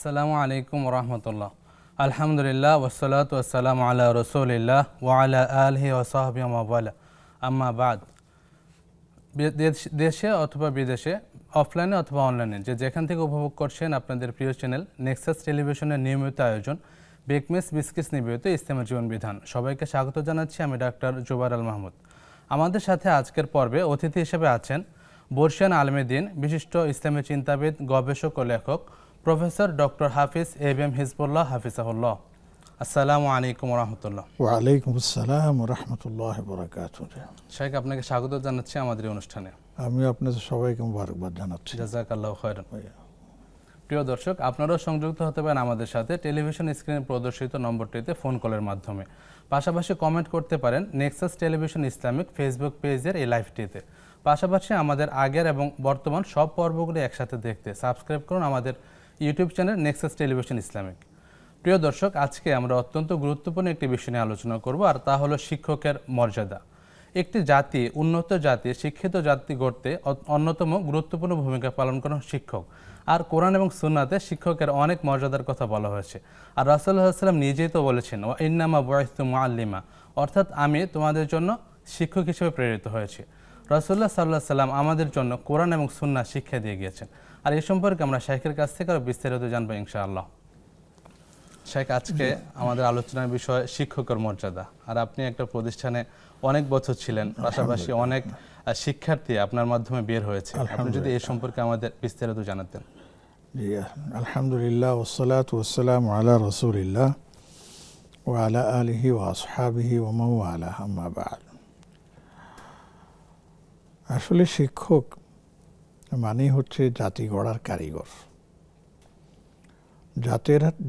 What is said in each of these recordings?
আসসালামু আলাইকুম রহমতুল্লাহ। আলহামদুলিল্লাহ ওয়াসসালাতু ওয়াসসালামু আলা রাসূলিল্লাহ ওয়া আলা আলিহি ওয়া সাহবিহি ওয়া ওয়ালা। আম্মা বাদ। দেশে অথবা বিদেশে, অফলাইনে অথবা অনলাইনে যেখান থেকে উপভোগ করছেন আপনাদের প্রিয় চ্যানেল নেক্সাস টেলিভিশনের নিয়মিত আয়োজন বেকমেস বিস্কিটস নিবেদিত ইসলামের জীবন বিধান, সবাইকে স্বাগত জানাচ্ছি। আমি ডাক্তার জুবাইর আল মাহমুদ। আমাদের সাথে আজকের পর্বে অতিথি হিসেবে আছেন বর্ষিয়ান আলেমে দ্বীন, বিশিষ্ট ইসলামী চিন্তাবিদ, গবেষক ও লেখক প্রফেসর ডক্টর হাফিজ এবিএম হিজবুল্লাহ হাফিজাহুল্লাহ। আসসালামু আলাইকুম রহমতুল্লাহ। ওয়ালাইকুম আসসালাম রহমতুল্লাহ বারাকাতুহু। শাইখ, আপনাকে স্বাগত জানাচ্ছি আমাদের এই অনুষ্ঠানে। আমি আপনাদের সবাইকে মুবারকবাদ জানাচ্ছি। জাযাকাল্লাহু খায়রান। প্রিয় দর্শক, আপনারাও সংযুক্ত হতে পারেন আমাদের সাথে টেলিভিশন স্ক্রিনে প্রদর্শিত নম্বরটিতে ফোন কলের মাধ্যমে। পাশাপাশি কমেন্ট করতে পারেন নেক্সাস টেলিভিশন ইসলামিক ফেসবুক পেজের এই লাইভটিতে। পাশাপাশি আমাদের আগের এবং বর্তমান সব পর্বগুলি একসাথে দেখতে সাবস্ক্রাইব করুন আমাদের YouTube channel Nexus television Islamic. প্রিয় দর্শক, আজকে আমরা অত্যন্ত গুরুত্বপূর্ণ একটি বিষয় নিয়ে আলোচনা করব, আর তা হলো শিক্ষকের মর্যাদা। একটি জাতি, উন্নত জাতি, শিক্ষিত জাতি গড়তে অন্যতম গুরুত্বপূর্ণ ভূমিকা পালন করেন শিক্ষক। আর কোরআন এবং সুন্নাতে শিক্ষকের অনেক মর্যাদার কথা বলা হয়েছে। আর রাসূলুল্লাহ সাল্লাল্লাহু আলাইহি ওয়াসাল্লাম নিজেই তো বলেছেন, ওয়া ইন্নামা বুইসতু মুআল্লিমা, অর্থাৎ আমি তোমাদের জন্য শিক্ষক হিসেবে প্রেরিত হয়েছি। রাসূলুল্লাহ সাল্লাল্লাহু আলাইহি ওয়াসাল্লাম আমাদের জন্য কোরআন এবং সুন্নাহ শিক্ষা দিয়ে গিয়েছেন। আর এই সম্পর্কে আমরা শাইখের কাছ থেকে আরো বিস্তারিত জানবো ইনশাআল্লাহ। শাইখ, আজকে আমাদের আলোচনার বিষয় শিক্ষকের মর্যাদা। আর আপনি একটা প্রতিষ্ঠানে অনেক বছর ছিলেন, পাশাপাশি অনেক শিক্ষার্থী আপনার মাধ্যমে বের হয়েছে। আপনি যদি এই সম্পর্কে আমাদের বিস্তারিত জানাতেন। জি, আলহামদুলিল্লাহ ওয়াসসালাতু ওয়াসসালামু আলা রাসূলিল্লাহ ওয়া আলা আলিহি ওয়া আসহাবিহি ওয়া মান ওয়ালা, আম্মা বা'দ। আসলে শিক্ষক মানে হচ্ছে জাতি গড়ার কারিগর,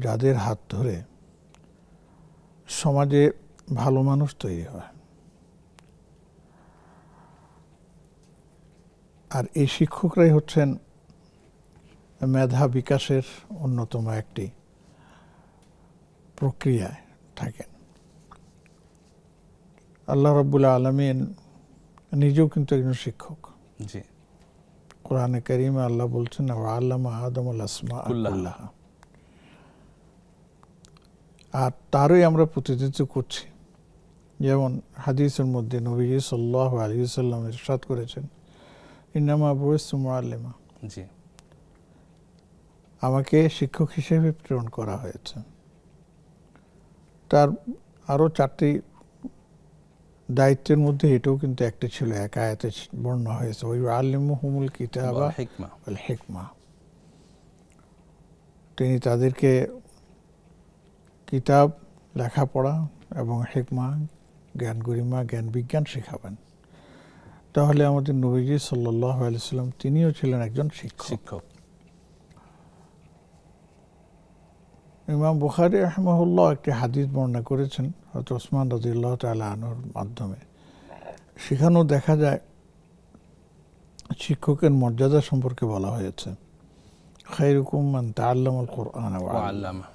যাদের হাত ধরে সমাজে ভালো মানুষ তৈরি হয়। আর এই শিক্ষকরাই হচ্ছেন মেধা বিকাশের অন্যতম একটি প্রক্রিয়ায় থাকেন। আল্লাহ রাব্বুল আলামিন নিজেও কিন্তু একজন শিক্ষক। জি, কোরআনে কারীমে আল্লাহ বলছেন, ওয়া আল্লামা আদমাল আসমাআ কুল্লাহা। আর তারই আমরা প্রতিনিধিত্ব করছি। যেমন হাদিসের মধ্যে নবীজি সাল্লাল্লাহু আলাইহি ওয়াসাল্লাম ইরশাদ করেছেন, ইন্নামা বুইসতু মুআল্লিমা, জি, আমাকে শিক্ষক হিসেবে প্রেরণ করা হয়েছে। তার আরো 4টি দায়িত্বের মধ্যে এটাও কিন্তু একটা ছিল, এক আয়াতে বর্ণনা হয়েছে, ওই আল্লিমুহুমুল কিতাবা ওয়াল হিকমা। তিনি তাদেরকে কিতাব, লেখাপড়া এবং হিকমা, জ্ঞান গরিমা, জ্ঞান বিজ্ঞান শেখাবেন। তাহলে আমাদের নবীজি সাল্লাল্লাহু আলাইহি ওয়াসাল্লাম তিনিও ছিলেন একজন শিক্ষক। ইমাম বুখারী রাহিমাহুল্লাহ একটি হাদিস বর্ণনা করেছেন হযরত ওসমান রাদিয়াল্লাহু তাআলা আনহুর মাধ্যমে। সেখানেও দেখা যায় শিক্ষকের মর্যাদা সম্পর্কে বলা হয়েছে, খায়রুকুম মান তাআল্লামাল কুরআন ওয়া আল্লামা।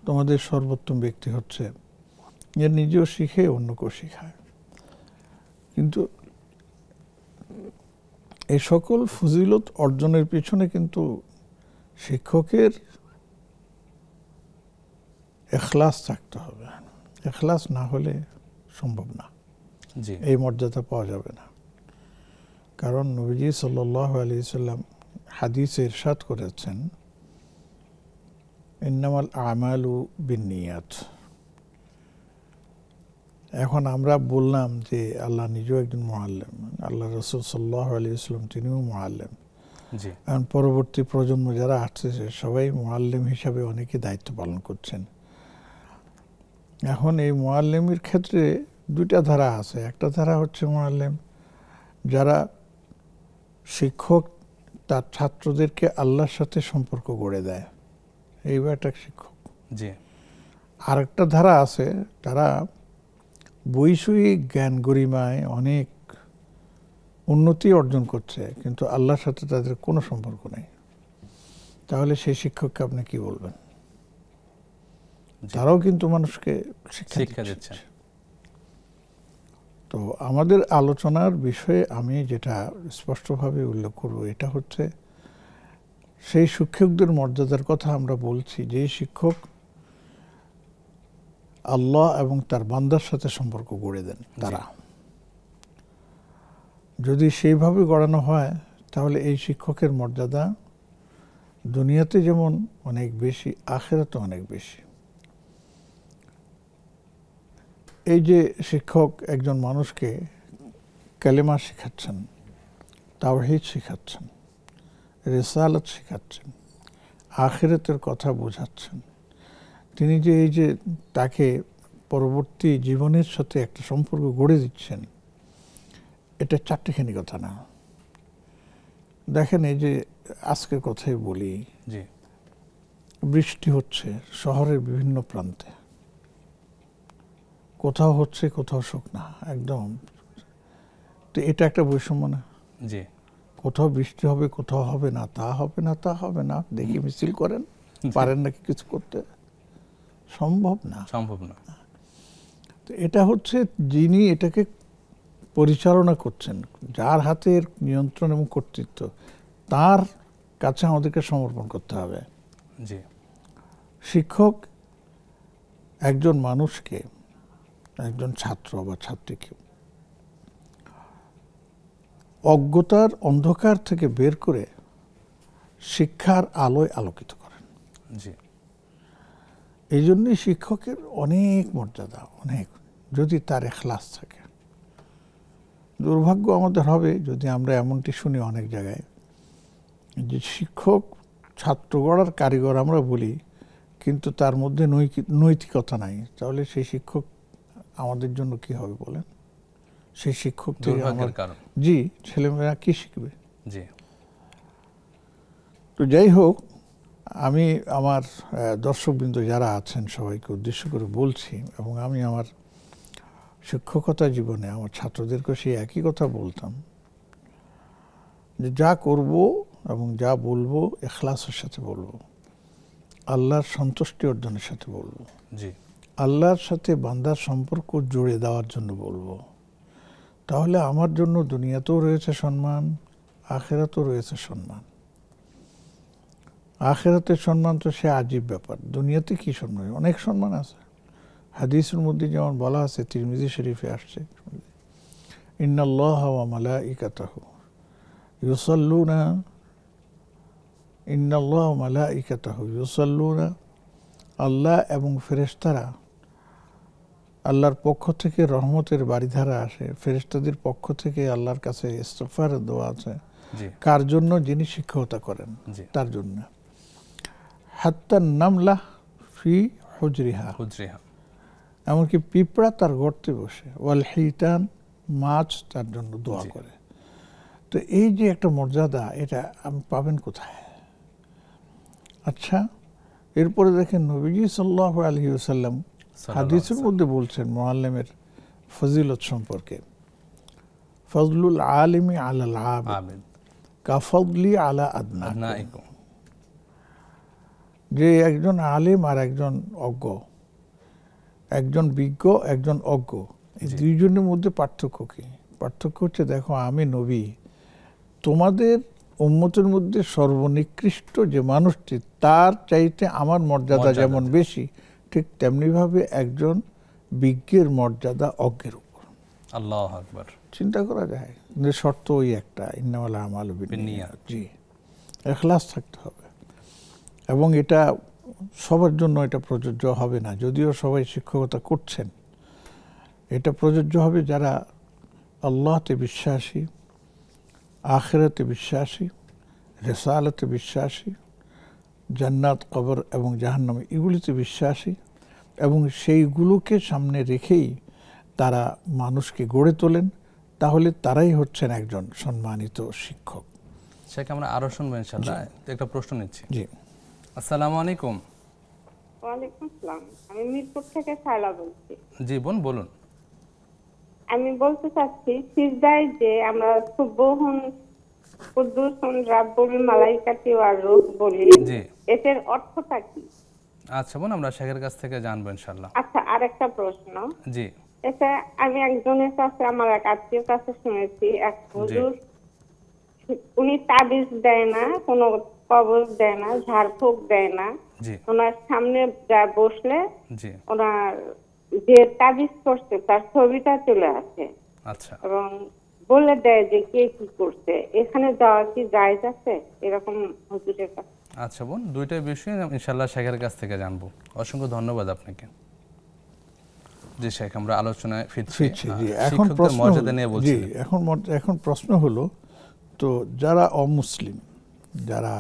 তোমাদের সর্বোত্তম ব্যক্তি হচ্ছে যে নিজেও শিখে অন্যকেও শেখায়। কিন্তু এই সকল ফজিলত অর্জনের পিছনে কিন্তু শিক্ষকের ইখলাস থাকতে হবে। ইখলাস না হলে সম্ভব না, এই মর্যাদা পাওয়া যাবে না। কারণ নবীজি সাল্লাল্লাহু আলাইহি ওয়াসাল্লাম হাদিসে ইরশাদ করেছেন, ইন্নামাল আমালু বিন্নিয়াত। এখন আমরা বললাম যে আল্লাহ নিজেও একজন মুআল্লিম, আল্লাহ রাসূল সাল্লাল্লাহু আলাইহি ওয়াসাল্লাম তিনিও মুআল্লিম। এখন পরবর্তী প্রজন্ম যারা আসছে সবাই মুআল্লিম হিসাবে অনেকে দায়িত্ব পালন করছেন। এখন এই মুআল্লিমের ক্ষেত্রে 2টা ধারা আছে। একটা ধারা হচ্ছে মুআল্লিম যারা শিক্ষক তার ছাত্রদেরকে আল্লাহর সাথে সম্পর্ক গড়ে দেয়, এইবার একটা শিক্ষক। আরেকটা ধারা আছে, তারা বৈষয়িক জ্ঞান গরিমায় অনেক উন্নতি অর্জন করছে, কিন্তু আল্লাহর সাথে তাদের কোনো সম্পর্ক নেই। তাহলে সেই শিক্ষককে আপনি কি বলবেন? তারাও কিন্তু মানুষকে শিক্ষা দিচ্ছে। তো আমাদের আলোচনার বিষয়ে আমি যেটা স্পষ্টভাবে উল্লেখ করব, এটা হচ্ছে সেই শিক্ষকদের মর্যাদার কথা আমরা বলছি, যে শিক্ষক আল্লাহ এবং তার বান্দার সাথে সম্পর্ক গড়ে দেন তারা। যদি সেইভাবে গড়ানো হয় তাহলে এই শিক্ষকের মর্যাদা দুনিয়াতে যেমন অনেক বেশি, আখিরাতে অনেক বেশি। এই যে শিক্ষক একজন মানুষকে কালেমা শেখাচ্ছেন, তাওহীদ শেখাচ্ছেন, রিসালাত শেখাচ্ছেন, আখিরাতের কথা বোঝাচ্ছেন, তিনি যে এই যে তাকে পরবর্তী জীবনের সাথে একটা সম্পর্ক গড়ে দিচ্ছেন, এটা চারটিখানি কথা না। দেখেন, এই যে আজকের কথাই বলি, বৃষ্টি হচ্ছে শহরের বিভিন্ন প্রান্তে, কোথাও হচ্ছে কোথাও শুকনা একদম। তো এটা একটা বৈষম্য না? জি। কোথাও বৃষ্টি হবে, কোথাও হবে না, তা হবে না, তা হবে না, দেখি মিছিল করেন, পারেন নাকি কিছু করতে? সম্ভব না, সম্ভব না। তো এটা হচ্ছে যিনি এটাকে পরিচালনা করছেন, যার হাতের নিয়ন্ত্রণ এবং কর্তৃত্ব, তার কাছে আমাদেরকে সমর্পণ করতে হবে। জি। শিক্ষক একজন মানুষকে, একজন ছাত্র বা ছাত্রীকে অজ্ঞতার অন্ধকার থেকে বের করে শিক্ষার আলোয় আলোকিত করেন। জি। এই জন্যই শিক্ষকের অনেক মর্যাদা, অনেক, যদি তার ইখলাস থাকে। দুর্ভাগ্য আমাদের হবে যদি আমরা এমনটি শুনি অনেক জায়গায়, যে শিক্ষক ছাত্র গড়ার কারিগর আমরা বলি, কিন্তু তার মধ্যে নৈতিকতা নাই, তাহলে সেই শিক্ষক আমাদের জন্য কি হবে বলেন? সেই শিক্ষক থেকে জি ছেলেমেয়েরা কি শিখবে? জি। তো যাই হোক, আমি আমার দর্শকবৃন্দ যারা আছেন সবাইকে উদ্দেশ্য করে বলছি, এবং আমি আমার শিক্ষকতা জীবনে আমার ছাত্রদেরকে সেই একই কথা বলতাম, যে যা করব এবং যা বলবো ইখলাসের সাথে বলবো, আল্লাহর সন্তুষ্টি অর্জনের সাথে বলবো, জি, আল্লাহর সাথে বান্দার সম্পর্ক জুড়ে দেওয়ার জন্য বলবো। তাহলে আমার জন্য দুনিয়াতেও রয়েছে সম্মান, আখিরাতেও রয়েছে সম্মান। আখিরাতের সম্মান তো সে আজীব ব্যাপার, দুনিয়াতে কি সম্মান? অনেক সম্মান আছে। হাদিসের মধ্যে যেমন বলা আছে, তিরমিজি শরীফে আসছে, ইন্নাল্লাহা ওয়া মালাইকাতাহু ইউসাল্লুনা, ইন্নাল্লাহা ওয়া মালাইকাতাহু ইউসাল্লুনা, আল্লাহ এবং ফেরেশতারা, আল্লাহর পক্ষ থেকে রহমতের বাড়িধারা আসে, ফেরেশতাদের পক্ষ থেকে আল্লাহর কাছে ইস্তিগফারের দোয়া আছে। কার জন্য? যিনি শিক্ষকতা করেন তার জন্য। হাত্তা নামলা ফি হুজরিহা, এমনকি পিঁপড়া তার গর্তে বসে, ওয়াল হিতান, মাছ তার জন্য দোয়া করে। তো এই যে একটা মর্যাদা, এটা আপনি পাবেন কোথায়? আচ্ছা, এরপরে দেখেন নবীজি সাল্লাল্লাহু আলাইহি ওয়াসাল্লাম হাদিসের মধ্যে বলছেন মুআল্লিমের ফজিলত সম্পর্কে, ফজলুল আলিমি আলাল আবিদ কাফদলি আলা আদনাইকুম, যে একজন আলিম আর একজন অজ্ঞ, একজন বিজ্ঞ একজন অজ্ঞ, এই দুইজনের মধ্যে পার্থক্য কি? পার্থক্য হচ্ছে, দেখো আমি নবী, তোমাদের উম্মতের মধ্যে সর্বনিকৃষ্ট যে মানুষটি, তার চাইতে আমার মর্যাদা যেমন বেশি, ঠিক তেমনিভাবে একজন বিজ্ঞের মর্যাদা অজ্ঞের উপর। আল্লাহু আকবার। চিন্তা করা যায়, যে শর্ত ওই একটা, ইন্নামাল আমালু বিন্নিয়াত। জি, ইখলাস থাকতে হবে। এবং এটা সবার জন্য এটা প্রযোজ্য হবে না, যদিও সবাই শিক্ষকতা করছেন। এটা প্রযোজ্য হবে যারা আল্লাহতে বিশ্বাসী, আখিরাতে বিশ্বাসী, রিসালাতে বিশ্বাসী, জান্নাত, কবর এবং জাহান্নামে এগুলিতে বিশ্বাসী, এবং সেইগুলোকে সামনে রেখেই তারা মানুষকে গড়ে তোলেন, তাহলে তারাই হচ্ছেন একজন সম্মানিত শিক্ষক। সেটা আমরা আরো শুনবো ইনশাআল্লাহ। একটা প্রশ্ন নিচ্ছি। জি, আসসালামু আলাইকুম। ওয়ালাইকুম আসসালাম। আমি মিরপুর থেকে সায়লা বলছি। জি বোন, বলুন। আমি বলতে চাচ্ছি, সিজদায় যে আমরা সুবহুন কুদ্দুসুন রাব্বুল মালাইকাতি ওয়ার রূহ বলি, এটার অর্থটা কি? আচ্ছা বোন, আমরা শেখের কাছ থেকে জানবো ইনশাআল্লাহ। আচ্ছা, আরেকটা প্রশ্ন। জি। এটা আমি একজনের কাছে, আমার এক আত্মীয়র কাছে শুনেছি, এক হুজুর, উনি তাবিজ দেয় না, কোনো কবজ দেয় না, ঝাড়ফুঁক দেয় না। জি ওনার সামনে যা বসলে জি ওনার যে তাবিজ করছে তার ছবিটা চলে আসে আচ্ছা এবং বলে দেয় যে কে কি করছে। এখানে যাওয়া কি জায়েজ আছে এরকম হুজুরের কাছে? আচ্ছা বোন, দুইটাই বিষয় ইনশাআল্লাহ শেখের কাছ থেকে জানবো। অসংখ্য ধন্যবাদ আপনাকে। জি শেখ, আমরা আলোচনায় ফিরছি। জি, এখন শিক্ষকদের প্রশ্ন মর্যাদা নিয়ে জি বলছি। এখন প্রশ্ন হলো, তো যারা অমুসলিম, যারা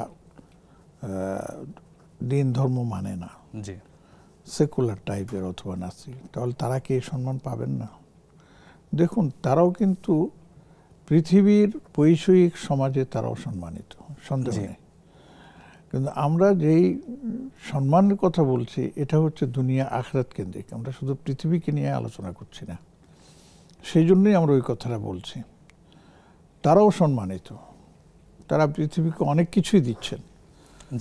দিন ধর্ম মানে না, জি সেকুলার টাইপের অথবা নাস্তিক, তাহলে তারা কি এই সম্মান পাবেন না? দেখুন, তারাও কিন্তু পৃথিবীর বৈষয়িক সমাজে তারাও সম্মানিত, সন্দেহ জি। নেই। কিন্তু আমরা যেই সম্মানের কথা বলছি এটা হচ্ছে দুনিয়া আখিরাত কেন্দ্রিক, আমরা শুধু পৃথিবীকে নিয়ে আলোচনা করছি না। সেই জন্যই আমরা ওই কথাটা বলছি। তারাও সম্মানিত, তারা পৃথিবীকে অনেক কিছুই দিচ্ছেন,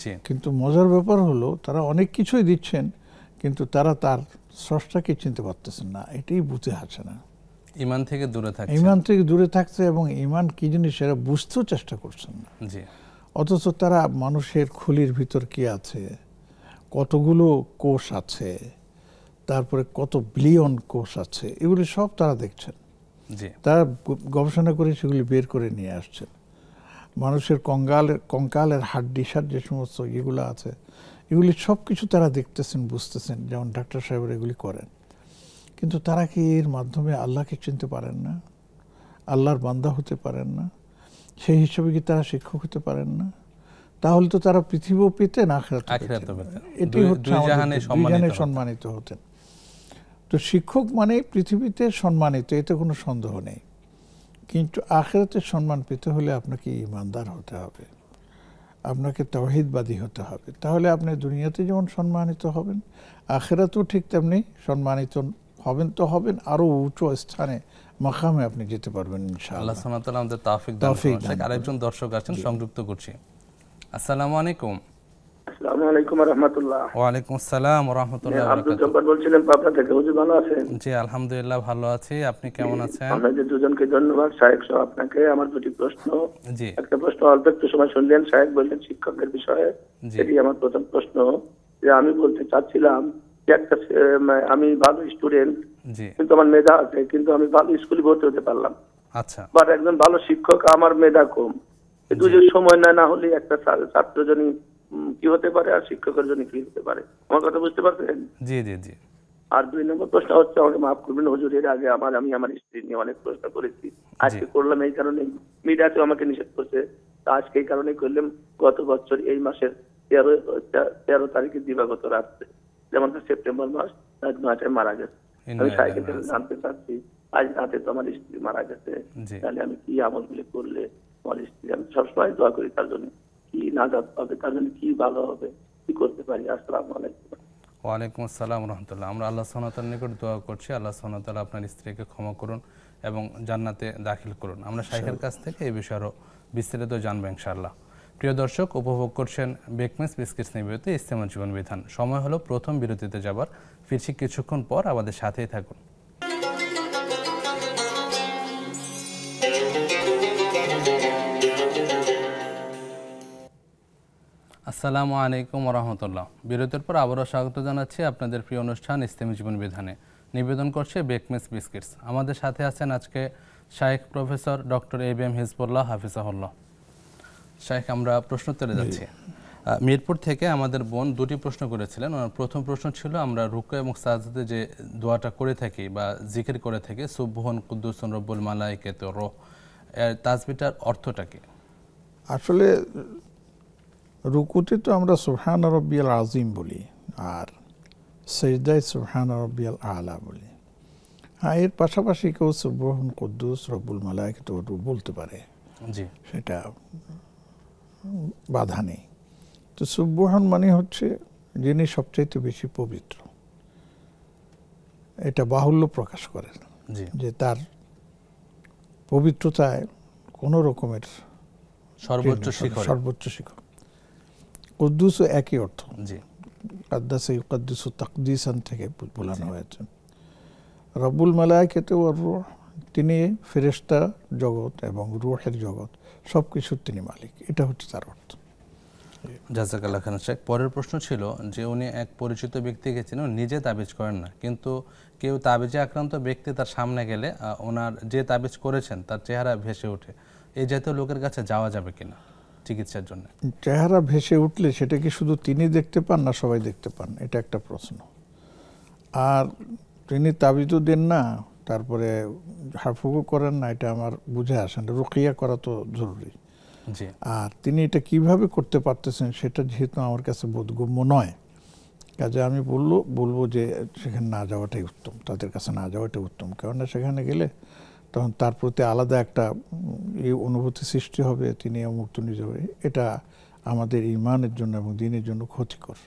জি কিন্তু মজার ব্যাপার হলো তারা অনেক কিছুই দিচ্ছেন কিন্তু তারা তার স্রষ্টাকে চিনতে পারতেছেন না, এটাই বুঝে আসে না। ইমান থেকে দূরে থাকছে। ইমান থেকে দূরে থাকছে এবং ইমান কি জিনিস এরা বুঝতেও চেষ্টা করছেন না। জি অথচ তারা মানুষের খুলির ভিতর কি আছে, কতগুলো কোষ আছে, তারপরে কত বিলিয়ন কোষ আছে, এগুলি সব তারা দেখছেন। জি তারা গবেষণা করে সেগুলি বের করে নিয়ে আসছেন। মানুষের কঙ্কালের হাড্ডিসার যে সমস্ত ইগুলো আছে, এগুলি সব কিছু তারা দেখতেছেন, বুঝতেছেন, যেমন ডাক্তার সাহেবরা এগুলি করেন। কিন্তু তারা কি এর মাধ্যমে আল্লাহকে চিনতে পারেন না? আল্লাহর বান্দা হতে পারেন না? সেই হিসেবে কি তারা শিক্ষক হতে পারেন না? তাহলে তো তারা পৃথিবীও পেতেন, আখিরাতও পেতেন। এটি হচ্ছে দুই জাহানে সম্মানিত হতেন। তো শিক্ষক মানে পৃথিবীতে সম্মানিত, এতে কোনো সন্দেহ নেই। কিন্তু আখিরাতে সম্মান পেতে হলে আপনাকে ঈমানদার হতে হবে, আপনাকে তাওহীদবাদী হতে হবে। তাহলে আপনি দুনিয়াতে যেমন সম্মানিত হবেন, আখিরাতেও ঠিক তেমনি সম্মানিত হবেন। তো হবেন আরো উঁচু স্থানে, মাকামে আপনি যেতে পারবেন ইনশাআল্লাহ। আল্লাহ সুবহানাহু ওয়া তাআলা আমাদের তৌফিক দান করুন। আরেকজন দর্শক আছেন, সংযুক্ত করছি। আসসালামু আলাইকুম। আসসালামু আলাইকুম ওয়া রাহমাতুল্লাহ। ওয়া আলাইকুম আসসালাম ওয়া রাহমাতুল্লাহি ওয়া আব্দুল বারাকাতুহু। জব্বার বলছিলাম পাবনা থেকে। হুজুর ভালো আছেন? জি আলহামদুলিল্লাহ ভালো আছি, আপনি কেমন আছেন? আপনাদের দুজনকে ধন্যবাদ। শায়েখ সহ আপনাকে। আমার দুটি প্রশ্ন। জি একটা প্রশ্ন অল্প একটু সময় শুনলেন, শায়েখ বললেন শিক্ষকের বিষয়ে। জি এটি আমার প্রথম প্রশ্ন, যে আমি বলতে চাচ্ছিলাম যে একটা আমি ভালো স্টুডেন্ট, জি কিন্তু আমার মেধা আছে, কিন্তু আমি ভালো স্কুলে ভর্তি হতে পারলাম, আচ্ছা বাট একজন ভালো শিক্ষক, আমার মেধা কম। এই দুটোর সময় না হলে একটা ছাত্র জন্য কি হতে পারে আর শিক্ষকের জন্য কি হতে পারে? আমার কথা বুঝতে পারছেন? জি জি জি আর দুই নম্বর প্রশ্ন হচ্ছে, আমাকে মাফ করবেন হুজুর, এর আগে আমি আমার স্ত্রী নিয়ে অনেক প্রশ্ন করেছি, আজকে করলাম এই কারণে, মিডিয়াতেও আমাকে নিষেধ করছে, তা আজকে এই কারণে করলাম। গত বছর এই মাসের 13 তারিখে দিবাগত রাত্রে, যেমন সেপ্টেম্বর মাস, রাত 9টায় মারা গেছে। আমি সাইকেল থেকে জানতে চাচ্ছি, আজ রাতে তো আমার স্ত্রী মারা গেছে, জি তাহলে আমি কি আমলগুলি করলে আমার স্ত্রী, আমি সবসময় দোয়া করি তার জন্য, কি নাজাত পাবে, তার জন্য কি ভালো হবে, কি করতে পারি? আসসালামু আলাইকুম। ওয়ালাইকুম আসসালাম রহমতুল্লাহ। আমরা আল্লাহ সুবহানাহু ওয়া তাআলার নিকট দোয়া করছি, আল্লাহ সুবহানাহু ওয়া তাআলা আপনার স্ত্রীকে ক্ষমা করুন এবং জান্নাতে দাখিল করুন। আমরা শাইখের কাছ থেকে এই বিষয়ে আরও বিস্তারিত জানবো ইনশাআল্লাহ। প্রিয় দর্শক, উপভোগ করছেন বেকমেস বিস্কিটস নিবেদিত ইসলামী জীবন বিধান। সময় হলো প্রথম বিরতিতে যাবার, ফিরছি কিছুক্ষণ পর, আমাদের সাথেই থাকুন। আসসালামু আলাইকুম রহমতুল্লাহ। বিরতির পর আবারও স্বাগত জানাচ্ছি আপনাদের প্রিয় অনুষ্ঠান ইসলামী জীবন বিধানে। নিবেদন করছে বেকমেস বিস্কিটস। আমাদের সাথে আছেন আজকে শাইখ প্রফেসর ডক্টর এবিএম হিজবুল্লাহ হাফিজাহুল্লাহ। শাইখ, আমরা প্রশ্ন তুলে যাচ্ছি। মিরপুর থেকে আমাদের বোন দুটি প্রশ্ন করেছিলেন। ওনার প্রথম প্রশ্ন ছিল, আমরা রুকু এবং সাজদাতে যে দোয়াটা করে থাকি বা জিকির করে থাকি, সুবহান কুদ্দুসুন রব্বুল মালাইকাতু রূহ, এর তাসবিহটার অর্থটা কি? আসলে রুকুতে তো আমরা সুবহান রাব্বিয়াল আযীম বলি, আর সিজদায় সুবহান রাব্বিয়াল আলা বলি। হ্যাঁ, এর পাশাপাশি কেউ সুবহান কুদ্দুস রব্বুল মালাইকাতু রূহ বলতে পারে, জি সেটা বাধা নেই। তো সুবহান মানে হচ্ছে যিনি সবচাইতে বেশি পবিত্র, এটা বাহুল্য প্রকাশ করেন জি যে তার পবিত্রতায় কোনো রকমের সর্বোচ্চ শিখর। সর্বোচ্চ শিখর। কুদ্দুসও একই অর্থ, জি কাদ্দাসা ইউকাদ্দিসু তাকদিসান থেকে বলানো হয়েছে। রব্বুল মালাইকাতু ওয়ার রূহ, তিনি ফেরেশতা জগৎ এবং রূহের জগৎ সব কিছুর তিনি মালিক, এটা হচ্ছে তার অর্থ। জাযাকাল্লাহ খান শেখ। পরের প্রশ্ন ছিল যে উনি এক পরিচিত ব্যক্তিকে চেনেন, নিজে তাবিজ করেন না, কিন্তু কেউ তাবিজে আক্রান্ত ব্যক্তি তার সামনে গেলে ওনার যে তাবিজ করেছেন তার চেহারা ভেসে ওঠে, এই জাতীয় লোকের কাছে যাওয়া যাবে কিনা চিকিৎসার জন্য? চেহারা ভেসে উঠলে সেটা কি শুধু তিনি দেখতে পান না সবাই দেখতে পান, এটা একটা প্রশ্ন। আর তিনি তাবিজও দেন না, তারপরে হাফুকও করেন না, এটা আমার বুঝে আসে না। রুকিয়া করা তো জরুরি। আর তিনি এটা কিভাবে করতে পারতেছেন সেটা যেহেতু আমার কাছে বোধগম্য নয়, কাজে আমি বলবো যে সেখানে না যাওয়াটাই উত্তম, তাদের কাছে না যাওয়াটাই উত্তম। কেননা সেখানে গেলে তখন তার প্রতি আলাদা একটা এই অনুভূতি সৃষ্টি হবে, তিনি মুক্ত নিজে হবে। এটা আমাদের ঈমানের জন্য এবং দ্বীনের জন্য ক্ষতিকর,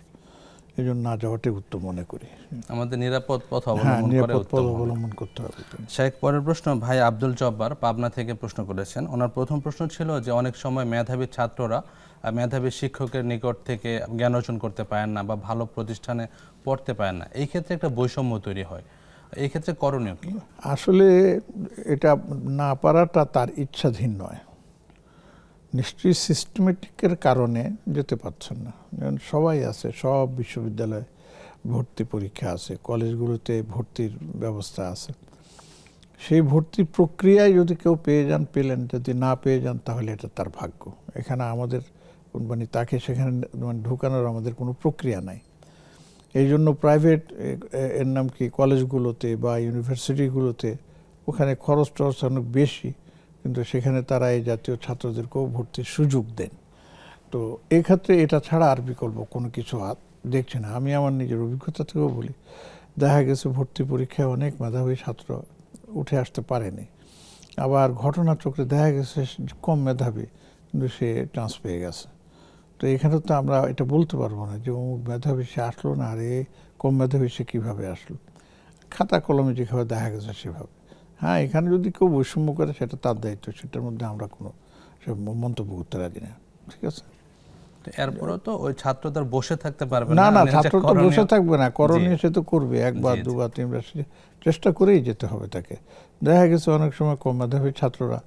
এই জন্য না যাওয়াটাই উত্তম মনে করি। আমাদের নিরাপদ পথ অবলম্বন করতে হবে। শেখ, পরের প্রশ্ন ভাই আব্দুল জব্বার পাবনা থেকে প্রশ্ন করেছেন। ওনার প্রথম প্রশ্ন ছিল যে অনেক সময় মেধাবী ছাত্ররা মেধাবী শিক্ষকের নিকট থেকে জ্ঞান অর্জন করতে পারেন না বা ভালো প্রতিষ্ঠানে পড়তে পারেন না, এই ক্ষেত্রে একটা বৈষম্য তৈরি হয়, এই ক্ষেত্রে করণীয় কি? আসলে এটা না পারাটা তার ইচ্ছাধীন নয়, নিশ্চয়ই সিস্টেমেটিকের কারণে যেতে পারছেন না। যেমন সবাই আছে, সব বিশ্ববিদ্যালয়ে ভর্তি পরীক্ষা আছে, কলেজগুলোতে ভর্তির ব্যবস্থা আছে। সেই ভর্তি প্রক্রিয়ায় যদি কেউ পেয়ে যান পেলেন, যদি না পেয়ে যান তাহলে এটা তার ভাগ্য। এখানে আমাদের মানে তাকে সেখানে মানে ঢুকানোর আমাদের কোনো প্রক্রিয়া নাই। এই জন্য প্রাইভেট এর নাম কি কলেজগুলোতে বা ইউনিভার্সিটিগুলোতে ওখানে খরচ টরচ অনেক বেশি, কিন্তু সেখানে তারা এই জাতীয় ছাত্রদেরকেও ভর্তির সুযোগ দেন। তো এই ক্ষেত্রে এটা ছাড়া আর বিকল্প কোনো কিছু দেখছি না। আমি আমার নিজের অভিজ্ঞতা থেকেও বলি, দেখা গেছে ভর্তি পরীক্ষায় অনেক মেধাবী ছাত্র উঠে আসতে পারেনি, আবার ঘটনাচক্রে দেখা গেছে কম মেধাবী কিন্তু সে চান্স পেয়ে গেছে। তো এখানে তো আমরা এটা বলতে পারবো না যে অমুক মেধাবী সে আসলো না, আর এ কম মেধাবী সে কীভাবে আসলো। খাতা কলমে যেভাবে দেখা গেছে সেভাবে। হ্যাঁ, এখানে যদি কেউ বৈষম্য করে সেটা তার দায়িত্ব, সেটার মধ্যে আমরা কোনো মন্তব্য করতে রাজি না। ঠিক আছে, এরপরেও তো ওই ছাত্র তার বসে থাকতে পারবে না। না, ছাত্র তো বসে থাকবে না, করণীয় সে তো করবে। একবার দুবার তিনবার চেষ্টা করেই যেতে হবে তাকে। দেখা গেছে অনেক সময় কম মেধাবী ছাত্ররা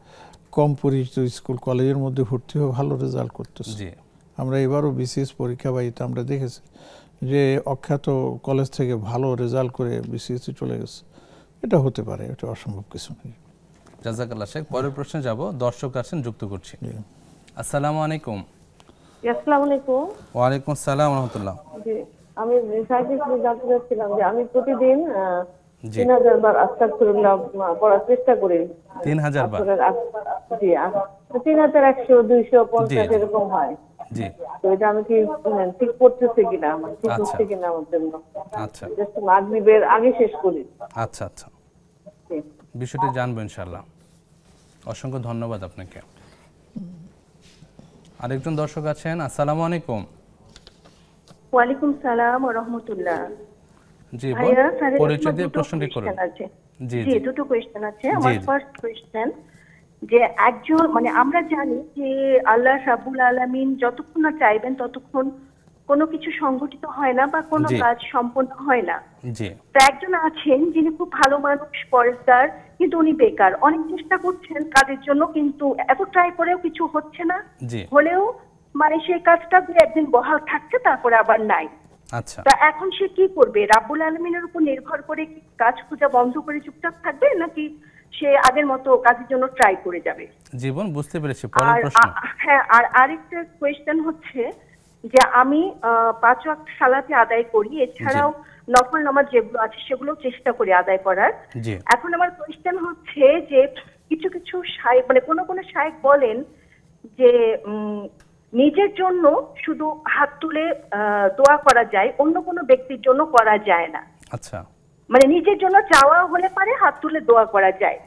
কম পরিচিত স্কুল কলেজের মধ্যে ভর্তি হয়ে ভালো রেজাল্ট করতেছে। আমরা এবারও বিসিএস পরীক্ষা বাড়িতে আমরা দেখেছি যে অখ্যাত কলেজ থেকে ভালো রেজাল্ট করে বিসিএসে চলে গেছে। এটা হতে পারে, এটা অসম্ভব কিছু নেই। জাযাকাল্লাহ শেখ। পরের প্রশ্নে যাব, দর্শক আছেন, যুক্ত করছি। আসসালামু আলাইকুম। আসসালামু আলাইকুম। ওয়ালাইকুম আসসালাম ওয়া রাহমাতুল্লাহ। জি, আমি সার্ভিসে জানতে চাচ্ছিলাম যে আমি প্রতিদিন 3000 বার আস্তাগফিরুল্লাহ পড়ার চেষ্টা করি। 3000 বার? জি, 3100 250 এরকম হয়। জি, তো এটা আমি কি ঠিক করতেছি কিনা, আমার ঠিক হচ্ছে কিনা আমার জন্য। আচ্ছা, জাস্ট মাগরিবের আগে শেষ করি। আচ্ছা আচ্ছা, বিষয়টি জানবো ইনশাআল্লাহ। অসংখ্য ধন্যবাদ আপনাকে। আরেকজন দর্শক আছেন। আসসালামু আলাইকুম। ওয়ালাইকুম সালাম ওয়া রাহমাতুল্লাহ। জি, পরিচয় দিয়ে প্রশ্নটি করুন। জি, দুটো কোয়েশ্চেন আছে। আমার ফার্স্ট কোয়েশ্চেন যে একজন মানে আমরা জানি যে আল্লাহ রাব্বুল আলামিন যতক্ষণ না চাইবেন ততক্ষণ কোনো কিছু সংগঠিত হয় না বা কোনো কাজ সম্পন্ন হয় না। তো একজন আছেন যিনি খুব ভালো মানুষ, পরেশদার, কিন্তু উনি বেকার, অনেক চেষ্টা করছেন কাজের জন্য কিন্তু এত ট্রাই করেও কিছু হচ্ছে না, হলেও মানে সেই কাজটা দু একদিন বহাল থাকছে তারপরে আবার নাই। আচ্ছা, তা এখন সে কি করবে? রাব্বুল আলামিনের উপর নির্ভর করে কি কাজ খোঁজা বন্ধ করে চুপচাপ থাকবে, নাকি সে আগের মতো কাজের জন্য ট্রাই করে যাবে? জীবন, বুঝতে পেরেছি। পরের প্রশ্ন। হ্যাঁ, আর আরেকটা কোয়েশ্চেন হচ্ছে যে আমি 5 ওয়াক্ত সালাতে আদায় করি, এছাড়াও নফল নামাজ যেগুলো আছে সেগুলো চেষ্টা করি আদায় করার। এখন আমার কোয়েশ্চেন হচ্ছে যে কিছু কিছু শায়েখ মানে কোন শায়েখ বলেন যে নিজের জন্য শুধু হাত তুলে দোয়া করা যায়, অন্য কোনো ব্যক্তির জন্য করা যায় না। আচ্ছা, মানে নিজের জন্য চাওয়া হলে পারে হাত তুলে দোয়া করা যায়।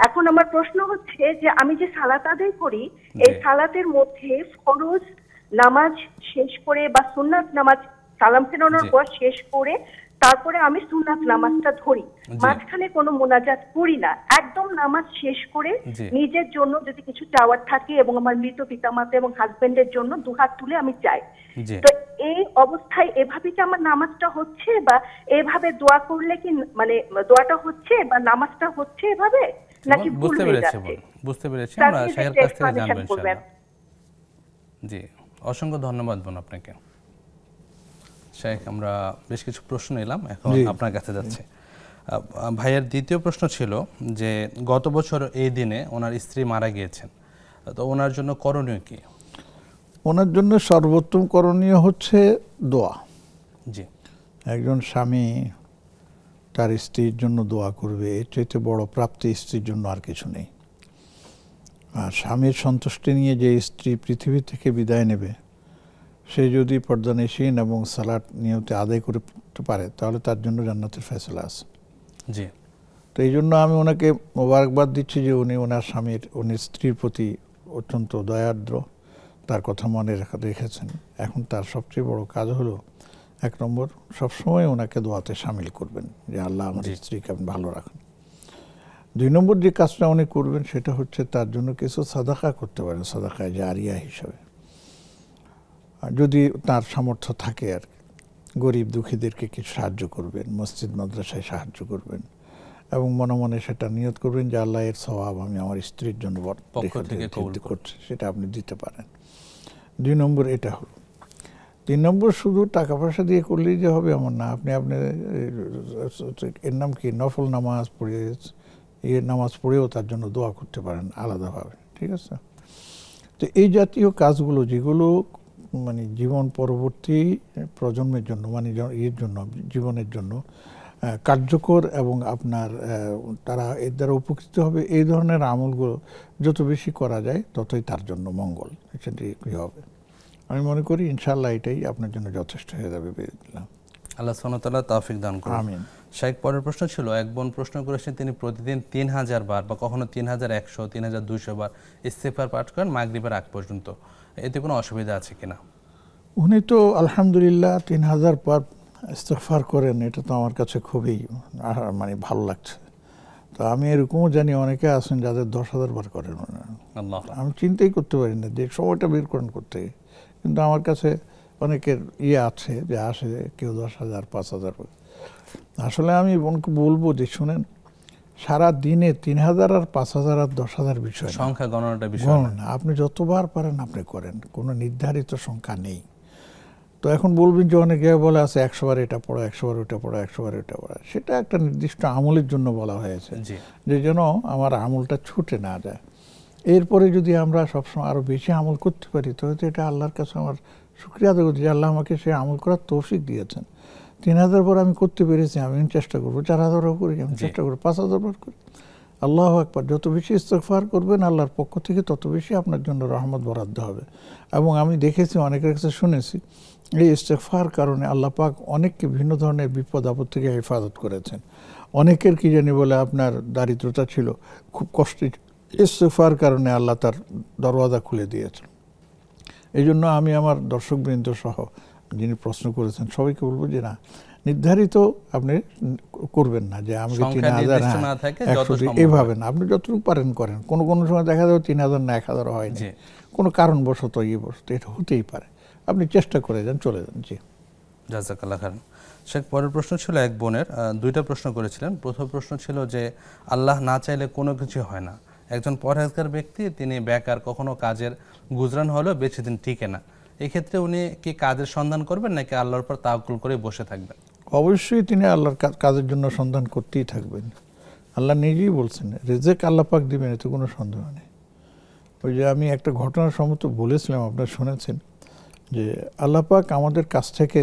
এখন আমার প্রশ্ন হচ্ছে যে আমি যে সালাত আদায় করি, এই সালাতের মধ্যে ফরজ নামাজ শেষ করে বা সুন্নাত নামাজ সালাম ফেরানোর পর শেষ করে তারপরে আমি সুন্নাত নামাজটা ধরি, মাঝখানে কোনো মোনাজাত করি না। একদম নামাজ শেষ করে নিজের জন্য যদি কিছু চাওয়ার থাকে এবং আমার মৃত পিতামাতা এবং হাজবেন্ডের জন্য দুহাত তুলে আমি চাই। তো এই অবস্থায় এভাবে কি আমার নামাজটা হচ্ছে, বা এভাবে দোয়া করলে কি মানে দোয়াটা হচ্ছে বা নামাজটা হচ্ছে এভাবে, নাকি ভুল হয়ে যাচ্ছে? বুঝতে পেরেছি। আমরা শাহের কাছ থেকে জানবো ইনশাআল্লাহ। জি, অসংখ্য ধন্যবাদ বোন আপনাকে। শেখ, আমরা বেশ কিছু প্রশ্ন নিলাম, এখন আপনার কাছে যাচ্ছে। ভাইয়ের দ্বিতীয় প্রশ্ন ছিল যে গত বছর এই দিনে ওনার স্ত্রী মারা গিয়েছেন, তো ওনার জন্য করণীয় কি? ওনার জন্য সর্বোত্তম করণীয় হচ্ছে দোয়া। জি। একজন স্বামী তার স্ত্রীর জন্য দোয়া করবে, এর চাইতে বড় প্রাপ্তি স্ত্রীর জন্য আর কিছু নেই। আর স্বামীর সন্তুষ্টি নিয়ে যে স্ত্রী পৃথিবী থেকে বিদায় নেবে, সে যদি পর্দানিসীন এবং সালাত নিয়তে আদায় করতে পারে তাহলে তার জন্য জান্নাতের ফয়সালা আছে। জি। তো এই জন্য আমি ওনাকে মোবারকবাদ দিচ্ছি যে উনি ওনার উনি স্ত্রীর প্রতি অত্যন্ত দয়ার্দ্র, তার কথা মনে রেখেছেন। এখন তার সবচেয়ে বড় কাজ হলো 1 নম্বর, সবসময় ওনাকে দোয়াতে সামিল করবেন যে আল্লাহ আমার স্ত্রীকে আপনি ভালো রাখেন। 2 নম্বর যে কাজটা উনি করবেন সেটা হচ্ছে তার জন্য কিছু সাদাকা করতে পারেন, সাদাকায়ে জারিয়া হিসাবে, যদি তার সামর্থ্য থাকে আর কি। গরিব দুঃখীদেরকে কিছু সাহায্য করবেন, মসজিদ মাদ্রাসায় সাহায্য করবেন এবং মনে মনে সেটা নিয়ত করবেন যে আল্লাহ এর সওয়াব আমি আমার স্ত্রীর জন্য করছি, সেটা আপনি দিতে পারেন। 2 নম্বর এটা হলো। 3 নম্বর, শুধু টাকা পয়সা দিয়ে করলেই যে হবে এমন না। আপনি এর নাম কি, নফল নামাজ পড়ে নামাজ পড়েও তার জন্য দোয়া করতে পারেন আলাদাভাবে, ঠিক আছে? তো এই জাতীয় কাজগুলো যেগুলো মানে জীবন পরবর্তী প্রজন্মের জন্য, মানে এর জন্য, জীবনের জন্য কার্যকর এবং আপনার তারা এর দ্বারা উপকৃত হবে, এই ধরনের আমলগুলো যত বেশি করা যায় ততই তার জন্য মঙ্গল, সেটি কী হবে। আমি মনে করি ইনশাআল্লাহ এটাই আপনার জন্য যথেষ্ট হয়ে যাবে। আল্লাহ সুবহানাহু ওয়া তাআলা তৌফিক দান করুন। আমিন। শেখ, পরের প্রশ্ন ছিল, এক বোন প্রশ্ন করেছেন তিনি প্রতিদিন 3000 বার বা কখনো 3100, 3200 বার ইস্তিগফার পাঠ করেন মাগরিবের আগ পর্যন্ত, এতে কোনো অসুবিধা আছে কিনা? উনি তো আলহামদুলিল্লাহ 3000 বার ইস্তিগফার করেন, এটা তো আমার কাছে খুবই মানে ভালো লাগছে। তো আমি এরকমও জানি অনেকে আছেন যাদের 10,000 বার করেন। আমি চিন্তাই করতে পারি না যে সময়টা বের করেন করতে, কিন্তু আমার কাছে অনেকের আছে যে আসে কেউ 10,000, 5,000। আসলে আমি বোনকে বলবো যে শুনেন, সারা দিনে 3000 আর 5000 আর 10,000 বিষয় সংখ্যা গণনাটা বিষয় না। আপনি যতবার পারেন আপনি করেন, কোনো নির্ধারিত সংখ্যা নেই। তো এখন বলবেন যে অনেকে বলে আছে 100 বার এটা পড়া, 100 বার ওটা পড়া, 100 বার ওটা পড়া। সেটা একটা নির্দিষ্ট আমলের জন্য বলা হয়েছে, যে যেন আমার আমলটা ছুটে না যায়। এরপরে যদি আমরা সবসময় আরো বেশি আমল করতে পারি তাহলে তো এটা আল্লাহর কাছে আমার শুকরিয়া আদায় করছি যে আল্লাহ আমাকে সে আমল করার তৌফিক দিয়েছেন। 3000 বার আমি করতে পেরেছি, আমি চেষ্টা করবো 4000 করি, আমি চেষ্টা করবো 5000 বার করি। আল্লাহু আকবার। যত বেশি ইস্তিগফার করবেন আল্লাহর পক্ষ থেকে তত বেশি আপনার জন্য রহমত বরাদ্দ হবে। এবং আমি দেখেছি, অনেকের কাছে শুনেছি, এই ইস্তিগফার কারণে আল্লাহ পাক অনেককে ভিন্ন ধরনের বিপদ আপদ থেকে হেফাজত করেছেন। অনেকের কি জানি বলে আপনার দারিদ্রতা ছিল, খুব কষ্টে, ইস্তিগফার কারণে আল্লাহ তার দরওয়াজা খুলে দিয়েছেন। এই জন্য আমি আমার দর্শকবৃন্দ সহ যিনি প্রশ্ন করেছেন সবাইকে বলবো যে না, নির্ধারিত আপনি করবেন না যে আমাকে 3000 এইভাবে না, আপনি যতটুকু পারেন করেন। কোনো কোনো সময় দেখা যাবে 3000 না 1000 হয়নি, কোনো কারণবশত এটা হতেই পারে, আপনি চেষ্টা করে যান, চলে যান। জি, জাযাকাল্লাহ খাইরান। শেখ, পরের প্রশ্ন ছিল এক বোনের, 2টা প্রশ্ন করেছিলেন। প্রথম প্রশ্ন ছিল যে আল্লাহ না চাইলে কোনো কিছু হয় না। একজন পরহেজগার ব্যক্তি, তিনি বেকার, কখনো কাজের গুজরান হলেও বেশি দিন টিকে না। এক্ষেত্রে উনি কি কাজের সন্ধান করবেন নাকি আল্লাহর উপর তাওয়াক্কুল করে বসে থাকবেন? অবশ্যই তিনি আল্লাহর কাজের জন্য সন্ধান করতেই থাকবেন। আল্লাহ নিজেই বলছেন রিজেক আল্লাহ পাক দিবেন, এতে কোনো সন্দেহ নেই। ওই যে আমি একটা ঘটনার সম্মত বলেছিলাম, আপনারা শুনেছেন, যে আল্লাহ পাক আমাদের কাছ থেকে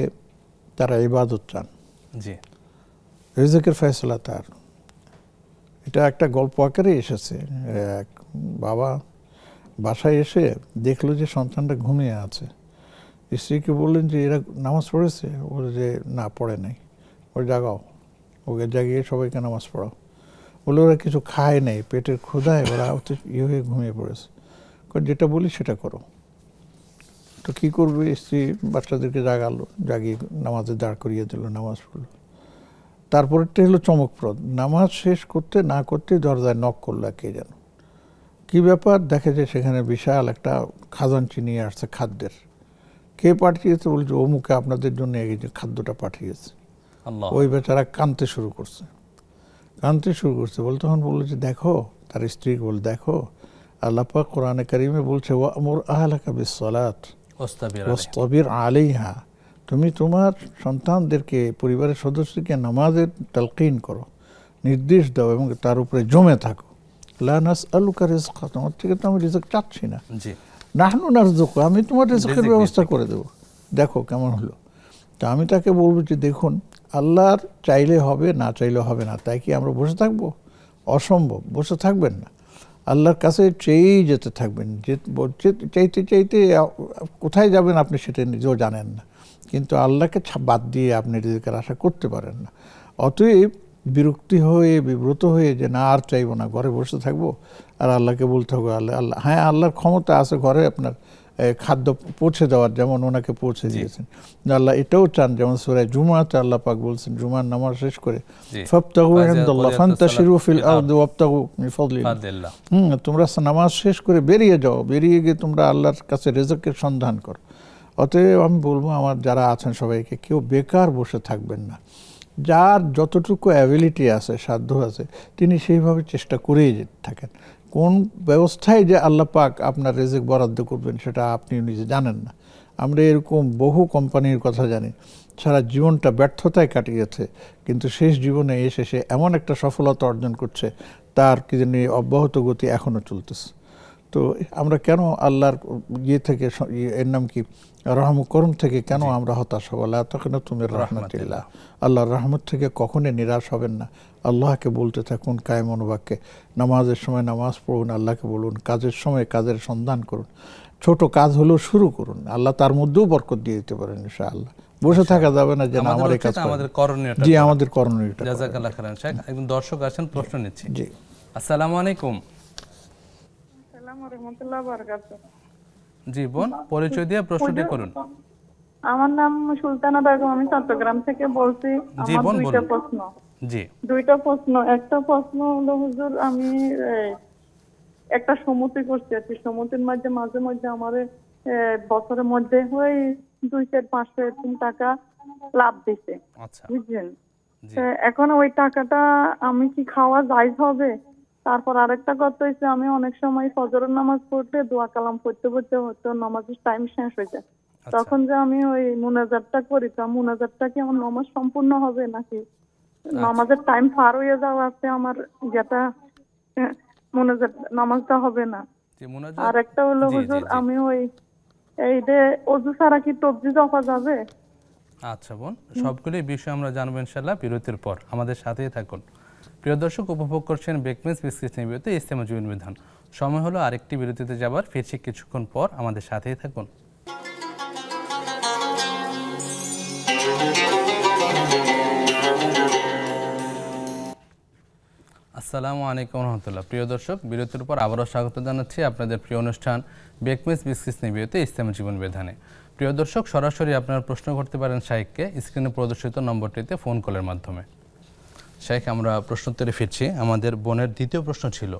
তারা ইবাদত চান, জি, রিজেকের ফয়সালা তার। এটা একটা গল্প আকারে এসেছে। এক বাবা বাসায় এসে দেখলো যে সন্তানটা ঘুমিয়ে আছে। স্ত্রীকে বললেন যে এরা নামাজ পড়েছে? বলে যে না, পড়ে নাই। ওর জাগাও, ওকে জাগিয়ে সবাইকে নামাজ পড়াও। বলে ওরা কিছু খায় নাই, পেটের ক্ষুধায় ওরা হয়ে ঘুমিয়ে পড়েছে। যেটা বলি সেটা করো। তো কী করবে, স্ত্রী বাচ্চাদেরকে জাগালো, জাগিয়ে নামাজে দাঁড় করিয়ে দিল, নামাজ পড়লো। তারপরেরটা হলো চমকপ্রদ, নামাজ শেষ করতে না করতে দরজায় নক করলো কে যেন। কী ব্যাপার, দেখে যে সেখানে বিশাল একটা খাজানচি নিয়ে আসছে খাদ্যের। কে পাঠিয়েছে? বলছে অমুকে আপনাদের জন্য এই যে খাদ্যটা পাঠিয়েছে। ওই বেচারা কাঁদতে শুরু করছে। বল তখন বললো যে দেখো, তার স্ত্রী বল, দেখো আল্লাহ পাক কোরআনে কারিমে বলছে ওয়ামুর আহলাকা বিসসালাত ওয়াসতাবির আলাইহা, তুমি তোমার সন্তানদেরকে, পরিবারের সদস্যকে নামাজের তালকিন করো, নির্দেশ দাও এবং তার উপরে জমে থাকো। লা নাসআলুকা রিজকা, তোমার থেকে তো আমি রিজক চাচ্ছি না, নাহনু নারযুকুকা, আমি তোমার রিজকের ব্যবস্থা করে দেব। দেখো কেমন হলো। তা আমি তাকে বলবো যে দেখুন, আল্লাহর চাইলে হবে, না চাইলে হবে না, তাই কি আমরা বসে থাকবো? অসম্ভব, বসে থাকবেন না, আল্লাহর কাছে চেয়েই যেতে থাকবেন। চাইতে চাইতে কোথায় যাবেন আপনি সেটা নিজেও জানেন না, কিন্তু আল্লাহকে বাদ দিয়ে আপনি রিজকের আশা করতে পারেন না। অতএব বিরক্তি হয়ে, বিব্রত হয়ে যে না আর চাইবো না, ঘরে বসে থাকবো, আর আল্লাহকে বলতে হবে আল্লাহ, হ্যাঁ আল্লাহর ক্ষমতা আছে ঘরে আপনার খাদ্য পৌঁছে দেওয়ার, যেমন ওনাকে পৌঁছে দিয়েছেন। আল্লাহ এটাও চান, যেমন সূরা জুমাতে আল্লাহ পাক বলছেন, জুমার নামাজ শেষ করে ফাবতাগু ইনদাল্লাহ ফান্তাশিরু ফিল আরদি ওয়াবতাগু মিন ফাদলিল্লাহ, তোমরা নামাজ শেষ করে বেরিয়ে যাও, বেরিয়ে গিয়ে তোমরা আল্লাহর কাছে রিজকের সন্ধান করো। অতএব আমি বলবো আমার যারা আছেন সবাইকে, কেউ বেকার বসে থাকবেন না। যার যতটুকু অ্যাবিলিটি আছে, সাধ্য আছে, তিনি সেইভাবে চেষ্টা করেই যেতে থাকেন। কোন ব্যবস্থায় যে আল্লাহ পাক আপনার রিজিক বরাদ্দ করবেন সেটা আপনি নিজে জানেন না। আমরা এরকম বহু কোম্পানির কথা জানি, সারা জীবনটা ব্যর্থতায় কাটিয়েছে, কিন্তু শেষ জীবনে এসে সে এমন একটা সফলতা অর্জন করছে, তার কি জানি অব্যাহত গতি এখনও চলতেছে। তো আমরা কেন আল্লাহর থেকে, এর নাম কি, রহম করম থেকে কেন আমরা হতাশ হব? লা তাকনাতু মির রাহমাতিল্লাহ, আল্লাহর রহমত থেকে কখনোই নিরাশ হবেন না। আল্লাহকে বলতে থাকুন কায়েম অনুবাক্যে, নামাজের সময় নামাজ পড়ুন, আল্লাহকে বলুন, কাজের সময় কাজের সন্ধান করুন, ছোট কাজ হলেও শুরু করুন, আল্লাহ তার মধ্যেও বরকত দিয়ে দিতে পারেন ইনশাআল্লাহ। বসে থাকা যাবে না যে আমার এই কাজ, আমাদের করণীয়টা, জি আমাদের করণীয়টা। জাযাকাল্লাহ খাইরান। শেখ, একজন দর্শক আছেন, প্রশ্ন নিচ্ছি। জি, আসসালামু আলাইকুম। আসসালামু রাহমাতুল্লাহি ওয়া বারাকাতুহু। জি বোন, পরিচয় দিয়ে প্রশ্নটি করুন। আমার নাম সুলতানা বেগম, আমি চট্টগ্রাম থেকে বলছি। আমার দুইটা প্রশ্ন। জি, দুইটা প্রশ্ন। একটা প্রশ্ন হলো হুজুর, আমি একটা সমুতি করছি আর কি, সমুতির মধ্যে মাঝে মাঝে আমার বছরের মধ্যে ওই 200-500 এরকম টাকা লাভ দিছে, বুঝছেন? এখন ওই টাকাটা আমি কি খাওয়া জায়েজ হবে? তারপর আরেকটা কথা হচ্ছে, আমি অনেক সময় ফজরের নামাজ পড়তে দোয়া কালাম পড়তে পড়তে হয়তো নামাজের টাইম শেষ হয়ে যায়, তখন যে আমি ওই মুনাজাতটা করি, তা মুনাজাতটা কি আমার নামাজ সম্পূর্ণ হবে নাকি নামাজের টাইম পার হয়ে যাওয়া আছে আমার, যেটা মুনাজাত নামাজটা হবে না? আর একটা হলো হুজুর, আমি ওই এই যে ওযু ছাড়া কি তাসবিহ জপা যাবে? আচ্ছা বোন, সবগুলো বিষয় আমরা জানবো ইনশাআল্লাহ বিরতির পর। আমাদের সাথেই থাকুন। প্রিয় দর্শক, উপভোগ করছেন বেকমেস বিস্কিট নিবেদিত ইসলামী জীবন বিধান। সময় হলো আরেকটি বিরতিতে যাবার, ফিরছি কিছুক্ষণ পর, আমাদের সাথেই থাকুন। আসসালামু আলাইকুম রহমতুল্লাহ। প্রিয় দর্শক, বিরতির পর আবারও স্বাগত জানাচ্ছি আপনাদের প্রিয় অনুষ্ঠান বেকমেস বিস্কিট নিবেদিত ইসলামী জীবন বিধানে। প্রিয় দর্শক, সরাসরি আপনারা প্রশ্ন করতে পারেন শাইখকে স্ক্রিনে প্রদর্শিত নম্বরটিতে ফোন কলের মাধ্যমে। শাইখ, আমরা প্রশ্নোত্তরে ফিরছি। আমাদের বোনের দ্বিতীয় প্রশ্ন ছিল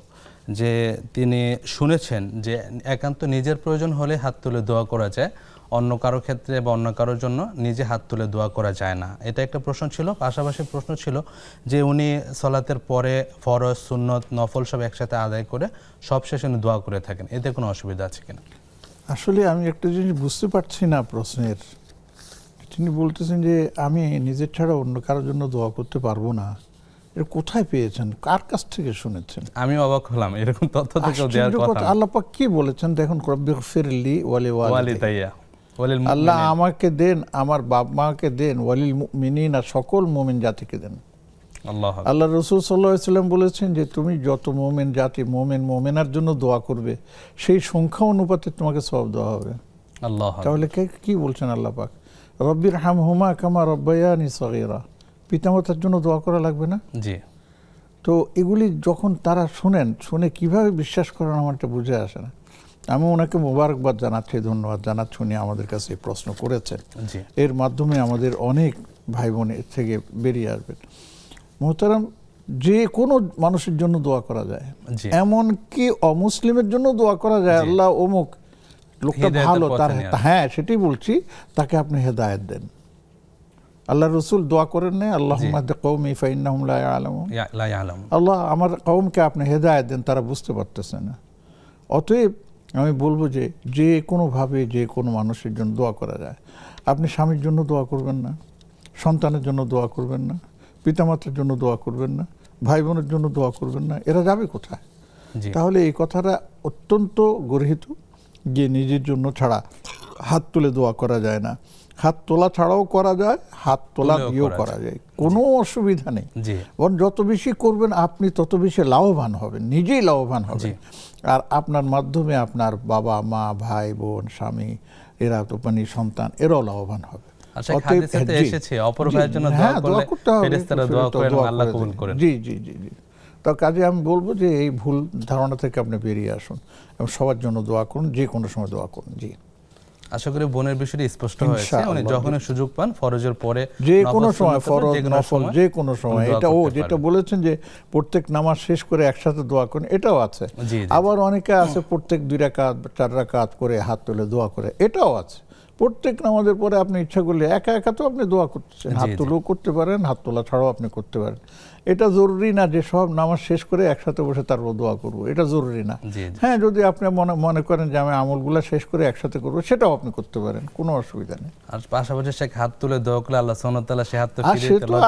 যে তিনি শুনেছেন যে একান্ত নিজের প্রয়োজন হলে হাত তুলে দোয়া করা যায়, অন্য কারো ক্ষেত্রে বা অন্য কারোর জন্য নিজে হাত তুলে দোয়া করা যায় না। এটা একটা প্রশ্ন ছিল। পাশাপাশি প্রশ্ন ছিল যে উনি সালাতের পরে ফরজ, সুন্নত, নফল সব একসাথে আদায় করে সব শেষে উনি দোয়া করে থাকেন, এতে কোনো অসুবিধা আছে কিনা? আসলে আমি একটা জিনিস বুঝতে পারছি না প্রশ্নের। তিনি বলতেছেন যে আমি নিজের ছাড়া অন্য কারোর জন্য দোয়া করতে পারবো না, এটা কোথায় পেয়েছেন, কার কাছ থেকে শুনেছেন? আমি অবাক হলাম, এরকম তথ্য থেকে দেওয়ার কথা। আল্লাহ পাক কি বলেছেন দেখুন, রব্বিগফিরলি ওয়ালিদাইয়া, আল্লাহ আমাকে দেন, আমার বাবা মাকে দেন, ওয়ালিল মুমিনিনা, সকল মুমিন জাতিকে দেন। আল্লাহ রাসূল সাল্লাল্লাহু আলাইহি ওয়াসাল্লাম বলেছেন যে তুমি যত মুমিন জাতি, মুমিনার জন্য দোয়া করবে, সেই সংখ্যা অনুপাতে তোমাকে সওয়াব দেওয়া হবে। তাহলে কি বলছেন আল্লাহ পাক? রব্বিরহামহুমা কামা রাব্বায়ানি সগীরা, পিতামাতার জন্য দোয়া করা লাগবে না? জি। তো এগুলি যখন তারা শুনে কিভাবে বিশ্বাস করেন আমার এটা বুঝে আসে না। আমি ওনাকে মোবারকবাদ জানাচ্ছি, ধন্যবাদ জানাচ্ছি, উনি আমাদের কাছে এই প্রশ্ন করেছেন। এর মাধ্যমে আমাদের অনেক ভাই বোন এর থেকে বেরিয়ে আসবেন। মোহতারাম, যে কোনো মানুষের জন্য দোয়া করা যায়, এমনকি অমুসলিমের জন্য দোয়া করা যায়। আল্লাহ অমুক লোকটা ভালো, তার, হ্যাঁ সেটাই বলছি, তাকে আপনি হেদায়েত দেন। আল্লাহ রসুল দোয়া করেন না, আল্লাহুম্মা হদি কওমি ফাইন্নাহুম লা ইয়ালামুন, আল্লাহ আমার কওমকে আপনি হেদায়েত দেন, তারা বুঝতে পারতেছে না। অতএব আমি বলবো যে যে কোনোভাবে যে কোনো মানুষের জন্য দোয়া করা যায়। আপনি স্বামীর জন্য দোয়া করবেন না, সন্তানের জন্য দোয়া করবেন না, পিতামাতার জন্য দোয়া করবেন না, ভাই বোনের জন্য দোয়া করবেন না, এরা যাবে কোথায়? তাহলে এই কথাটা অত্যন্ত গর্হিত যে নিজের জন্য ছাড়া হাত তুলে দোয়া করা যায় না। হাত তোলা ছাড়াও করা যায়, হাত তোলা দিয়েও করা যায়, কোনো অসুবিধা নেই। বরং যত বেশি করবেন আপনি তত বেশি লাভবান হবেন, নিজেই লাভবান হবেন। আর আপনার মাধ্যমে আপনার বাবা মা ভাই বোন স্বামী এরা তো মানে সন্তান এরাও লাভবান হবে। জি জি জি জি। তো কাজে আমি বলবো যে এই ভুল ধারণা থেকে আপনি বেরিয়ে আসুন এবং সবার জন্য দোয়া করুন, যে কোনো সময় দোয়া করুন। জি, আশা করি বোনের বিষয়টি স্পষ্ট হয়েছে। উনি যখন সুযোগ পান ফরজের পরে যে কোনো সময়, ফরজ নফল যে কোনো সময়, এটা ও যেটা বলেছেন যে প্রত্যেক নামাজ শেষ করে একসাথে দোয়া করেন, এটাও আছে। আবার অনেকে আছে প্রত্যেক 2 রাকাত 4 রাকাত করে হাত তুলে দোয়া করে, এটাও আছে। প্রত্যেক নামাজের পরে আপনি ইচ্ছা করলে একা একা তো আপনি দোয়া করতেছেন, হাত তুলেও করতে পারেন, হাত তোলা ছাড়াও আপনি করতে পারেন। এটা জরুরি না যে সব নামাজ শেষ করে একসাথে বসে তারপর দোয়া করবো, এটা জরুরি না। হ্যাঁ, যদি আপনি মনে করেন যে আমি আমলগুলো শেষ করে একসাথে করবো, সেটাও আপনি করতে পারেন, কোনো অসুবিধা নেই। আর পাশাপাশি সে হাত তুলে দোয়া করলে আল্লাহ সুবহানাহু ওয়া তাআলা সে হাত তো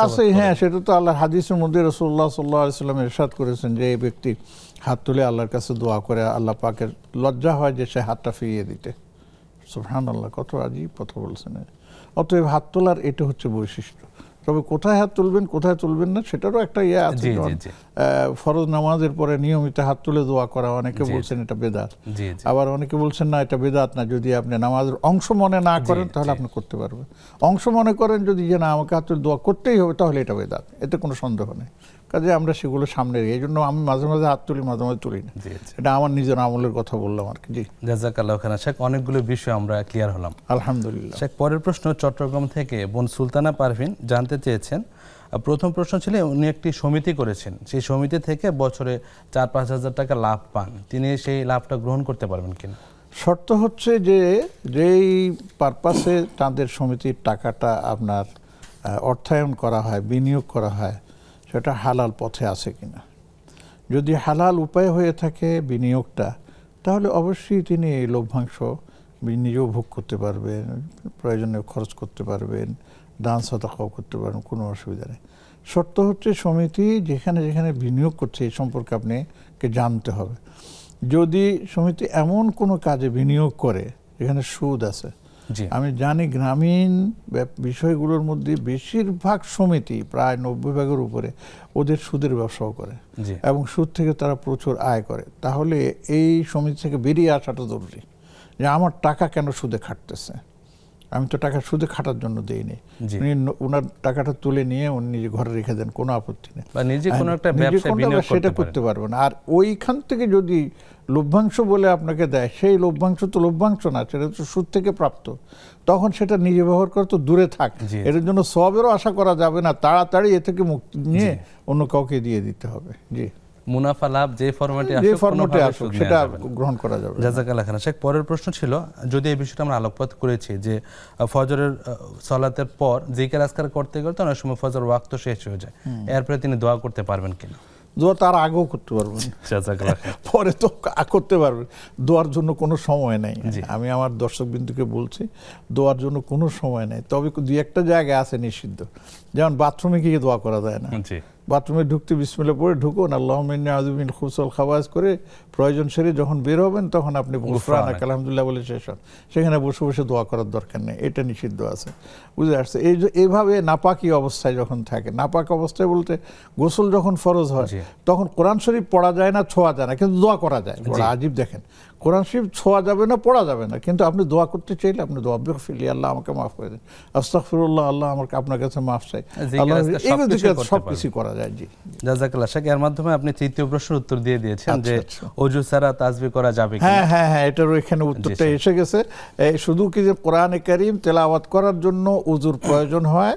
আছে। হ্যাঁ, সেটা তো আল্লাহর হাদিসের মধ্যে রাসূলুল্লাহ সাল্লাল্লাহু আলাইহি ওয়াসাল্লাম ইরশাদ করেছেন যে এই ব্যক্তি হাত তুলে আল্লাহর কাছে দোয়া করে, আল্লাহ পাকের লজ্জা হয় যে সে হাতটা ফিরিয়ে দিতে। সুবহানাল্লাহ, কত আজীব কথা বলছেন। অতএব হাত তোলার এটা হচ্ছে বৈশিষ্ট্য। তবে কোথায় হাত তুলবেন কোথায় তুলবেন না সেটারও একটা ইয়ে আছে। ফরজ নামাজের পরে নিয়মিত হাত তুলে দোয়া করা, অনেকে বলছেন এটা বেদাত, আবার অনেকে বলছেন না এটা বেদাত না, যদি আপনি নামাজের অংশ মনে না করেন তাহলে আপনি করতে পারবেন। অংশ মনে করেন যদি যে না আমাকে হাত তুলে দোয়া করতেই হবে, তাহলে এটা বেদাত, এতে কোনো সন্দেহ নেই। কাজে আমরা সেগুলো সামনে রেখে, এই জন্য আমি মাঝে মাঝে হাত তুলি, মাঝে মাঝে তুলি না। এটা আমার নিজের আমলের কথা বললাম আর কি। জি, জাযাকাল্লাহ খাইরান শেখ, অনেকগুলো বিষয় আমরা ক্লিয়ার হলাম আলহামদুলিল্লাহ। শেখ, পরের প্রশ্ন চট্টগ্রাম থেকে বোন সুলতানা পারভিন জানতে চেয়েছেন। প্রথম প্রশ্ন ছিল উনি একটি সমিতি করেছেন, সেই সমিতি থেকে বছরে 4-5 হাজার টাকা লাভ পান, তিনি সেই লাভটা গ্রহণ করতে পারবেন কিনা? শর্ত হচ্ছে যে যেই পারপাসে তাদের সমিতির টাকাটা আপনার অর্থায়ন করা হয়, বিনিয়োগ করা হয়, সেটা হালাল পথে আছে কিনা। যদি হালাল উপায় হয়ে থাকে বিনিয়োগটা, তাহলে অবশ্যই তিনি এই লভ্যাংশ নিজেও ভোগ করতে পারবেন, প্রয়োজনে খরচ করতে পারবেন, দান সাদাকাও করতে পারবেন, কোনো অসুবিধা নেই। শর্ত হচ্ছে সমিতি যেখানে যেখানে বিনিয়োগ করছে এই সম্পর্কে আপনাকে জানতে হবে। যদি সমিতি এমন কোনো কাজে বিনিয়োগ করে যেখানে সুদ আছে, আমি জানি গ্রামীণ বিষয়গুলোর মধ্যে বেশিরভাগ সমিতি প্রায় 90% উপরে ওদের সুদের ব্যবসাও করে এবং সুদ থেকে তারা প্রচুর আয় করে, তাহলে এই সমিতি থেকে বেরিয়ে আসাটা জরুরি। যে আমার টাকা কেন সুদে খাটতেছে, আমি তো টাকা সুদে খাটার জন্য দিইনি, ওনার টাকাটা তুলে নিয়ে উনি নিজে ঘরে রেখে দেন, কোনো আপত্তি নেই, সেটা করতে পারবেন। আর ওইখান থেকে যদি লভ্যাংশ বলে আপনাকে দেয়, সেই লভ্যাংশ তো লভ্যাংশ না, সেটা তো সুদ থেকে প্রাপ্ত, তখন সেটা নিজে ব্যবহার করে তো দূরে থাক। এর জন্য সবেরও আশা করা যাবে না, তাড়াতাড়ি এ থেকে মুক্তি নিয়ে অন্য কাউকে দিয়ে দিতে হবে। জি, মুনাফা লাভ যে ফরম্যাটে আসুক সেটা গ্রহণ করা যাবে। জাযাকাল্লাহ খাইরান শেখ, পরের প্রশ্ন ছিল, যদি এই বিষয়টা আমরা আলোকপাত করেছি যে ফজরের সালাতের পর জিকির আজকার করতে গেলে তো অনেক সময় ফজর ওয়াক্ত শেষ হয়ে যায়, এরপরে তিনি দোয়া করতে পারবেন কিনা? দোয়া তার আগেও করতে পারবেন, পরে তো করতে পারবেন, দোয়ার জন্য কোনো সময় নেই। আমি আমার দর্শকবৃন্দকে বলছি, দোয়ার জন্য কোনো সময় নেই, তবে 2-1টা জায়গায় আছে নিষিদ্ধ, যেমন বাথরুমে গিয়ে দোয়া করা যায় না। বাথরুমে ঢুকতে বিসমিল্লাহ পড়ে ঢুকুন, আল্লাহুম্মা ইন্নী আউযু বিল খুবুসিল খাবায়েস করে প্রয়োজন সেরে যখন বের হবেন তখন আপনি গুফরানাক আলহামদুলিল্লাহ বলে শেষ হন, সেখানে বসে বসে দোয়া করার দরকার নেই, এটা নিষিদ্ধ আছে। বুঝে আসছে? এইভাবে নাপাকি অবস্থায় যখন থাকে, নাপাক অবস্থায় বলতে গোসল যখন ফরজ হয় তখন কোরআন শরীফ পড়া যায় না, ছোঁয়া যায় না, কিন্তু দোয়া করা যায়। বড় আজীব দেখেন, কোরআন শরীফ ছোঁয়া যাবে না, পড়া যাবে না, কিন্তু আপনি দোয়া করতে চাইলে আপনি দোয়া বিগফিরলি, আল্লাহ আমাকে মাফ করে দেন, আস্তাগফিরুল্লাহ, আল্লাহ আমাকে আপনার কাছে মাফ চাই, সবকিছু করা যায়। জি, জাযাকাল্লাহ শেখ, এর মাধ্যমে আপনি তৃতীয় প্রশ্নের উত্তর দিয়ে দিয়েছেন যে ওযু ছাড়া তাসবিহ করা যাবে কিনা। হ্যাঁ হ্যাঁ হ্যাঁ, এটারও এখানে উত্তরটা এসে গেছে। শুধু কি যে কোরআনে কারীম তেলাওয়াত করার জন্য ওযুর প্রয়োজন হয়,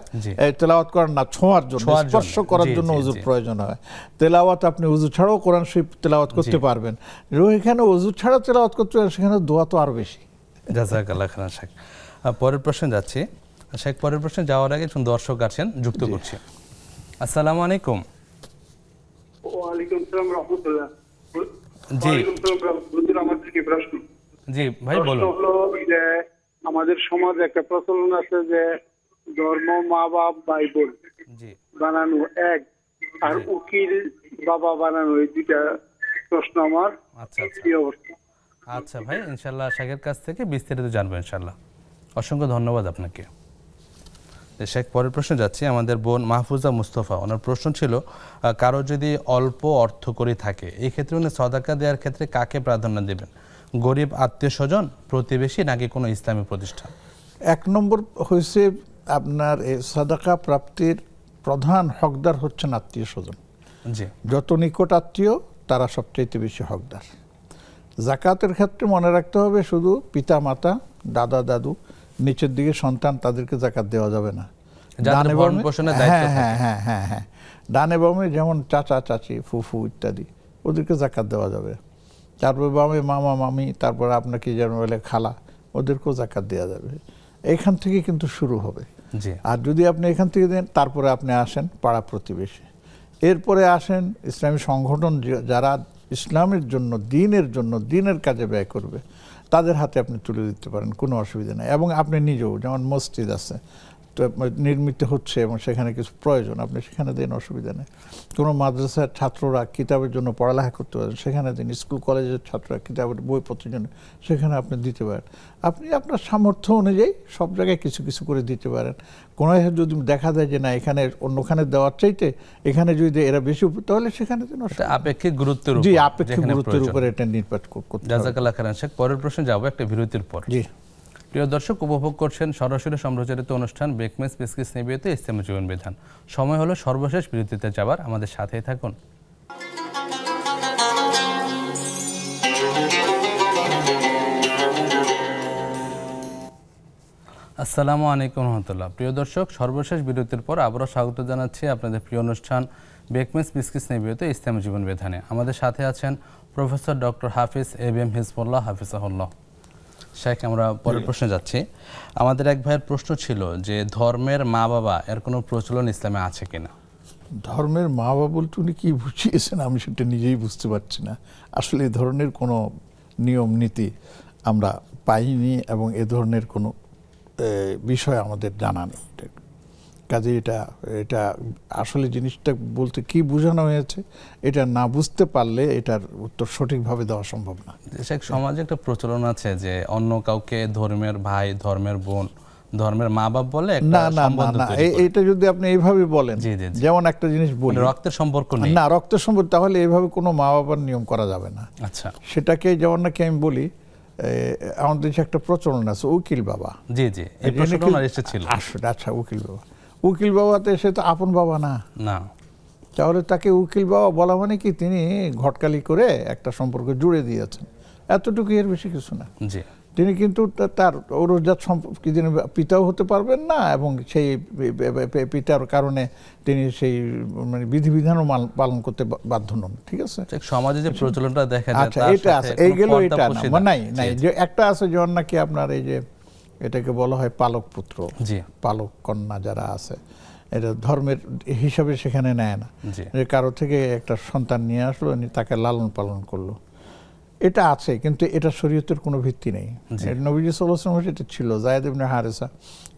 তেলাওয়াত করার না, ছোঁয়ার জন্য, স্পর্শ করার জন্য ওযুর প্রয়োজন হয়। তেলাওয়াত আপনি ওযু ছাড়াও কোরআন শরীফ তেলাওয়াত করতে পারবেন, এখানে ওযু ছাড়া তেলাওয়াত করতে পারবেন, সেখানে দোয়া তো আরো বেশি। জাযাকাল্লাহ খাইরান শেখ, পরের প্রশ্নে যাচ্ছি। শেখ, পরের প্রশ্নে যাওয়ার আগে একজন দর্শক আছেন, যুক্ত করছি। আসসালামু আলাইকুম। ওয়ালাইকুম আসসালাম রাহমাতুল্লাহ। জি আমাদেরকে প্রশ্ন, জি ভাই বলুন। হলো যে আমাদের সমাজে একটা প্রচলন আছে যে ধর্ম মা বাপ ভাই বোন বানানো এক, আর উকিল বাবা বানানো, এই দুইটা প্রশ্ন আমার। আচ্ছা আচ্ছা ভাই, ইনশাল্লাহ শেখের কাছ থেকে বিস্তারিত জানবো ইনশাল্লাহ। অসংখ্য ধন্যবাদ আপনাকে। শেখ, পরের প্রশ্ন যাচ্ছি। আমাদের বোন মাহফুজা মুস্তফা, ওনার প্রশ্ন ছিল কারো যদি অল্প অর্থ করি থাকে, এই ক্ষেত্রে উনি সদাকা দেওয়ার ক্ষেত্রে কাকে প্রাধান্য দেবেন? গরিব আত্মীয় স্বজন, প্রতিবেশী, নাকি কোনো ইসলামী প্রতিষ্ঠান? 1 নম্বর হয়েছে আপনার সাদাকা প্রাপ্তির প্রধান হকদার হচ্ছেন আত্মীয় স্বজন। জি, যত নিকট আত্মীয় তারা সবচেয়ে বেশি হকদার। জাকাতের ক্ষেত্রে মনে রাখতে হবে শুধু পিতা মাতা, দাদা দাদু, নিচের দিকে সন্তান, তাদেরকে জাকাত দেওয়া যাবে না। হ্যাঁ, ডানে বামে যেমন চাচা চাচি, ফুফু ইত্যাদি, ওদেরকে জাকাত দেওয়া যাবে। তারপর বামে মামা মামি, তারপর আপনাকে যেমন বলে খালা, ওদেরকেও জাকাত দেওয়া যাবে। এখান থেকে কিন্তু শুরু হবে। আর যদি আপনি এখান থেকে দেন, তারপরে আপনি আসেন পাড়া প্রতিবেশী, এরপরে আসেন ইসলামী সংগঠন যারা ইসলামের জন্য, দিনের কাজে ব্যয় করবে, তাদের হাতে আপনি তুলে দিতে পারেন, কোনো অসুবিধা নেই। এবং আপনি নিজেও, যেমন মসজিদ আছে তো নির্মিত হচ্ছে এবং সেখানে কিছু প্রয়োজন, আপনি সেখানে দিন, অসুবিধা নেই। কোনো মাদ্রাসার ছাত্ররা কিতাবের জন্য পড়ালেখা করতে পারেন, সেখানে দিন। স্কুল কলেজের ছাত্ররা কিতাবের বইপত্রের জন্য, সেখানে আপনি দিতে পারেন। আপনি আপনার সামর্থ্য অনুযায়ী সব জায়গায় কিছু কিছু করে দিতে পারেন। কোনো যদি দেখা যায় যে না এখানে অন্যখানে দেওয়ার চাইতে এখানে যদি এরা বেশি, তাহলে সেখানে দিন। আপেক্ষিক গুরুত্বের উপর, জি, আপেক্ষিক গুরুত্বের উপর এটা নির্ভর করতে হবে। জাযাকাল্লাহ খাইরান শেখ। পরের প্রশ্নে যাব একটা বিরতির পর। জি, প্রিয় দর্শক, উপভোগ করছেন সরাসরি সম্প্রচারিত অনুষ্ঠান বেকমেস পেশকিস নিবেদিত ইসলামী জীবন বিধান। সময় হলো সর্বশেষ বিরতিতে যাবার, আমাদের সাথেই থাকুন। আসসালামু আলাইকুম রহমতুল্লাহ। প্রিয় দর্শক, সর্বশেষ বিরতির পর আবারও স্বাগত জানাচ্ছি আপনাদের প্রিয় অনুষ্ঠান বেকমেস পেশকিস নিবেদিত ইসলামী জীবন বিধানে। আমাদের সাথে আছেন প্রফেসর ডক্টর হাফিজ এবিএম হিজবুল্লাহ হাফিজাহুল্লাহ। শেখ, আমরা পরের প্রশ্নে যাচ্ছি। আমাদের এক ভাইয়ের প্রশ্ন ছিল যে ধর্মের মা বাবা এর কোনো প্রচলন ইসলামে আছে কিনা? ধর্মের মা বাবা বলতে উনি কি বুঝিয়েছেন আমি সেটা নিজেই বুঝতে পারছি না। আসলে এই ধরনের কোনো নিয়ম নীতি আমরা পাইনি এবং এ ধরনের কোনো বিষয় আমাদের জানা নেই। কাজে এটা আসলে জিনিসটা বলতে কি বোঝানো হয়েছে, এটা না বুঝতে পারলে এটার উত্তর সঠিকভাবে দেওয়া সম্ভব না। সমাজে একটা প্রচলন আছে যে অন্য কাউকে ধর্মের ভাই, ধর্মের বোন, ধর্মের মা বাপ বলে না না না, এটা যদি আপনি এইভাবে বলেন, যেমন একটা জিনিস বলি রক্তের সম্পর্ক নেই, না রক্তের সম্পর্ক, তাহলে এইভাবে কোনো মা বাবার নিয়ম করা যাবে না। আচ্ছা, সেটাকে যেমন নাকি আমি বলি, আমাদের দেশে একটা প্রচলন আছে উকিল বাবা। জি জি, এই প্রচলন এসেছিল। আচ্ছা, উকিল বাবাতে সে তো আপন বাবা না, তাহলে তাকে উকিল বাবা বলা মানে কি তিনি ঘটকালি করে একটা সম্পর্ক জুড়ে দিয়েছেন, এতটুকু, এর বেশি কিছু না। তিনি কিন্তু তার ঔরজাত সম্পর্কে তিনি পিতাও হতে পারবেন না এবং সেই পিতার কারণে তিনি সেই মানে বিধিবিধানও পালন করতে বাধ্য নন। ঠিক আছে, সমাজে যে প্রচলনটা দেখা যায়, আচ্ছা এটা আছে, এইগুলো এটা নাই যে একটা আছে যেমন নাকি আপনার এই যে এটাকে বলা হয় পালক পুত্র, পালক কন্যা যারা আছে, এটা ধর্মের হিসাবে সেখানে নেয় না, যে কারো থেকে একটা সন্তান নিয়ে আসলো, তাকে লালন পালন করলো, এটা আছে, কিন্তু এটা শরীয়তের কোনো ভিত্তি নেই। নবীজি সাল্লাল্লাহু আলাইহি ওয়াসাল্লাম এটা ছিল, যায়েদ ইবনে হারেসা,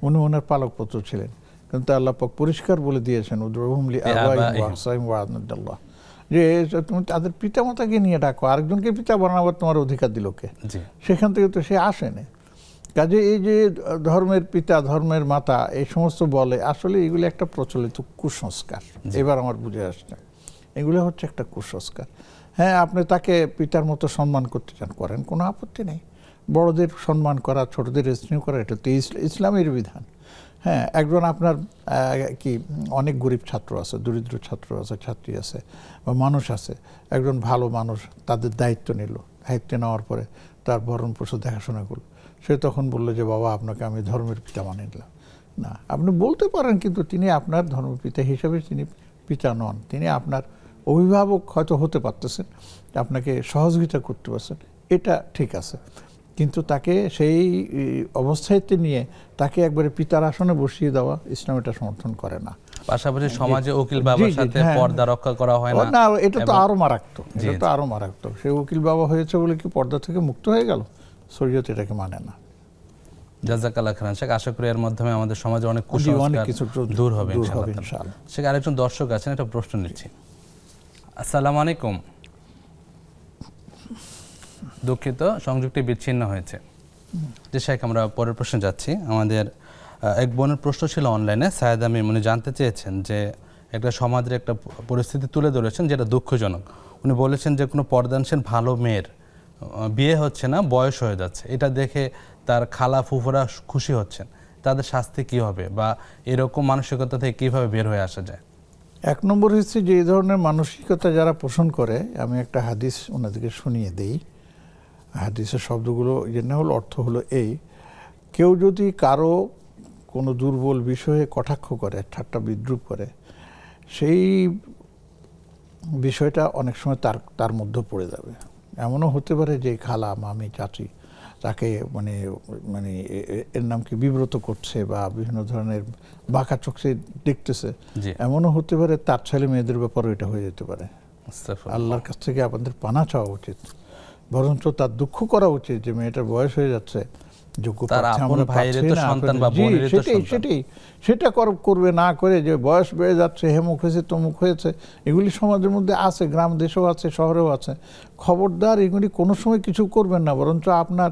উনি ওনার পালক পুত্র ছিলেন, কিন্তু আল্লাহ পাক পরিষ্কার বলে দিয়েছেন উদউহুম লিআবাইহিম ওয়া আহসাইহিম ওয়া আনাল্লাহ, যে তুমি তাদের পিতামাতাকে নিয়ে ডাকো, আরেকজনকে পিতা বানাবার তোমার অধিকার দিল কে? সেখান থেকে তো সে আসেনি। কাজে এই যে ধর্মের পিতা, ধর্মের মাতা, এই সমস্ত বলে, আসলে এগুলো একটা প্রচলিত কুসংস্কার। এবার আমার বুঝে আসছে এগুলো হচ্ছে একটা কুসংস্কার। হ্যাঁ, আপনি তাকে পিতার মতো সম্মান করতে চান, করেন, কোনো আপত্তি নেই। বড়দের সম্মান করা, ছোটদের স্নেহ করা, এটা তো ইসলামের বিধান। হ্যাঁ, একজন আপনার কি অনেক গরিব ছাত্র আছে, দরিদ্র ছাত্র আছে, ছাত্রী আছে বা মানুষ আছে, একজন ভালো মানুষ তাদের দায়িত্ব নিল, দায়িত্ব নেওয়ার পরে তার ভরণ পোষণ দেখাশোনা করলো, সে তখন বললো যে বাবা আপনাকে আমি ধর্মের পিতা মানে নিলাম না। আপনি বলতে পারেন, কিন্তু তিনি আপনার ধর্মপিতা হিসাবে তিনি পিতা নন, তিনি আপনার অভিভাবক হয়তো হতে পারতেছেন, আপনাকে সহযোগিতা করতে পারছেন, এটা ঠিক আছে, কিন্তু তাকে সেই অবস্থায়তে নিয়ে তাকে একবারে পিতার আসনে বসিয়ে দেওয়া ইসলাম এটা সমর্থন করে না। পাশাপাশি সমাজে উকিল বাবার সাথে পর্দা রক্ষা করা হয় না। না, এটা তো আরো মারাত্মক, এটা তো আরো মারাত্মক। সে উকিল বাবা হয়েছে বলে কি পর্দা থেকে মুক্ত হয়ে গেল? শরীয়ত এটাকে মানে না। জাযাকাল্লাহ খাইরান শেখ, আশা করি এর মাধ্যমে আমাদের সমাজে অনেক কুসংস্কার দূর হবে ইনশাআল্লাহ। শেখ, আরেকজন দর্শক আছেন, একটা প্রশ্ন নিচ্ছি। আসসালামু আলাইকুম। দুঃখিত, সংযোগটি বিচ্ছিন্ন হয়েছে। যে শেখ, আমরা পরের প্রশ্নে যাচ্ছি। আমাদের এক বোনের প্রশ্ন ছিল অনলাইনে, সায়েদা মিম, উনি জানতে চেয়েছেন যে একটা সমাজের একটা পরিস্থিতি তুলে ধরেছেন যেটা দুঃখজনক। উনি বলেছেন যে কোনো পর্দানশীল ভালো মেয়ের বিয়ে হচ্ছে না, বয়স হয়ে যাচ্ছে, এটা দেখে তার খালা ফুফুরা খুশি হচ্ছেন, তাদের শাস্তি কি হবে বা এরকম মানসিকতা থেকে কিভাবে বের হয়ে আসা যায়? এক নম্বর হচ্ছে যে এই ধরনের মানসিকতা যারা পোষণ করে, আমি একটা হাদিস ওনাদেরকে শুনিয়ে দেই। হাদিসের শব্দগুলো না হলো, অর্থ হলো এই: কেউ যদি কারো কোনো দুর্বল বিষয়ে কটাক্ষ করে, ঠাট্টা বিদ্রুপ করে, সেই বিষয়টা অনেক সময় তার মধ্যে পড়ে যাবে। এমনও হতে পারে যে খালা, মামি, চাচি তাকে মানে মানে এর নামকে বিব্রত করছে বা বিভিন্ন ধরনের বাঁকা চোখে দেখতেছে। এমনও হতে পারে তার ছেলে মেয়েদের ব্যাপারে এটা হয়ে যেতে পারে। আল্লাহর কাছ থেকে আপনাদের পানা চাওয়া উচিত, বরঞ্চ তার দুঃখ করা উচিত যে মেয়েটার বয়স হয়ে যাচ্ছে, সেটা করবে না করে যে বয়স বেড়ে যাচ্ছে, হেমুক হয়েছে, তমুক হয়েছে, এগুলি সমাজের মধ্যে আছে, গ্রাম দেশেও আছে, শহরেও আছে। খবরদার এগুলি কোনো সময় কিছু করবেন না, বরঞ্চ আপনার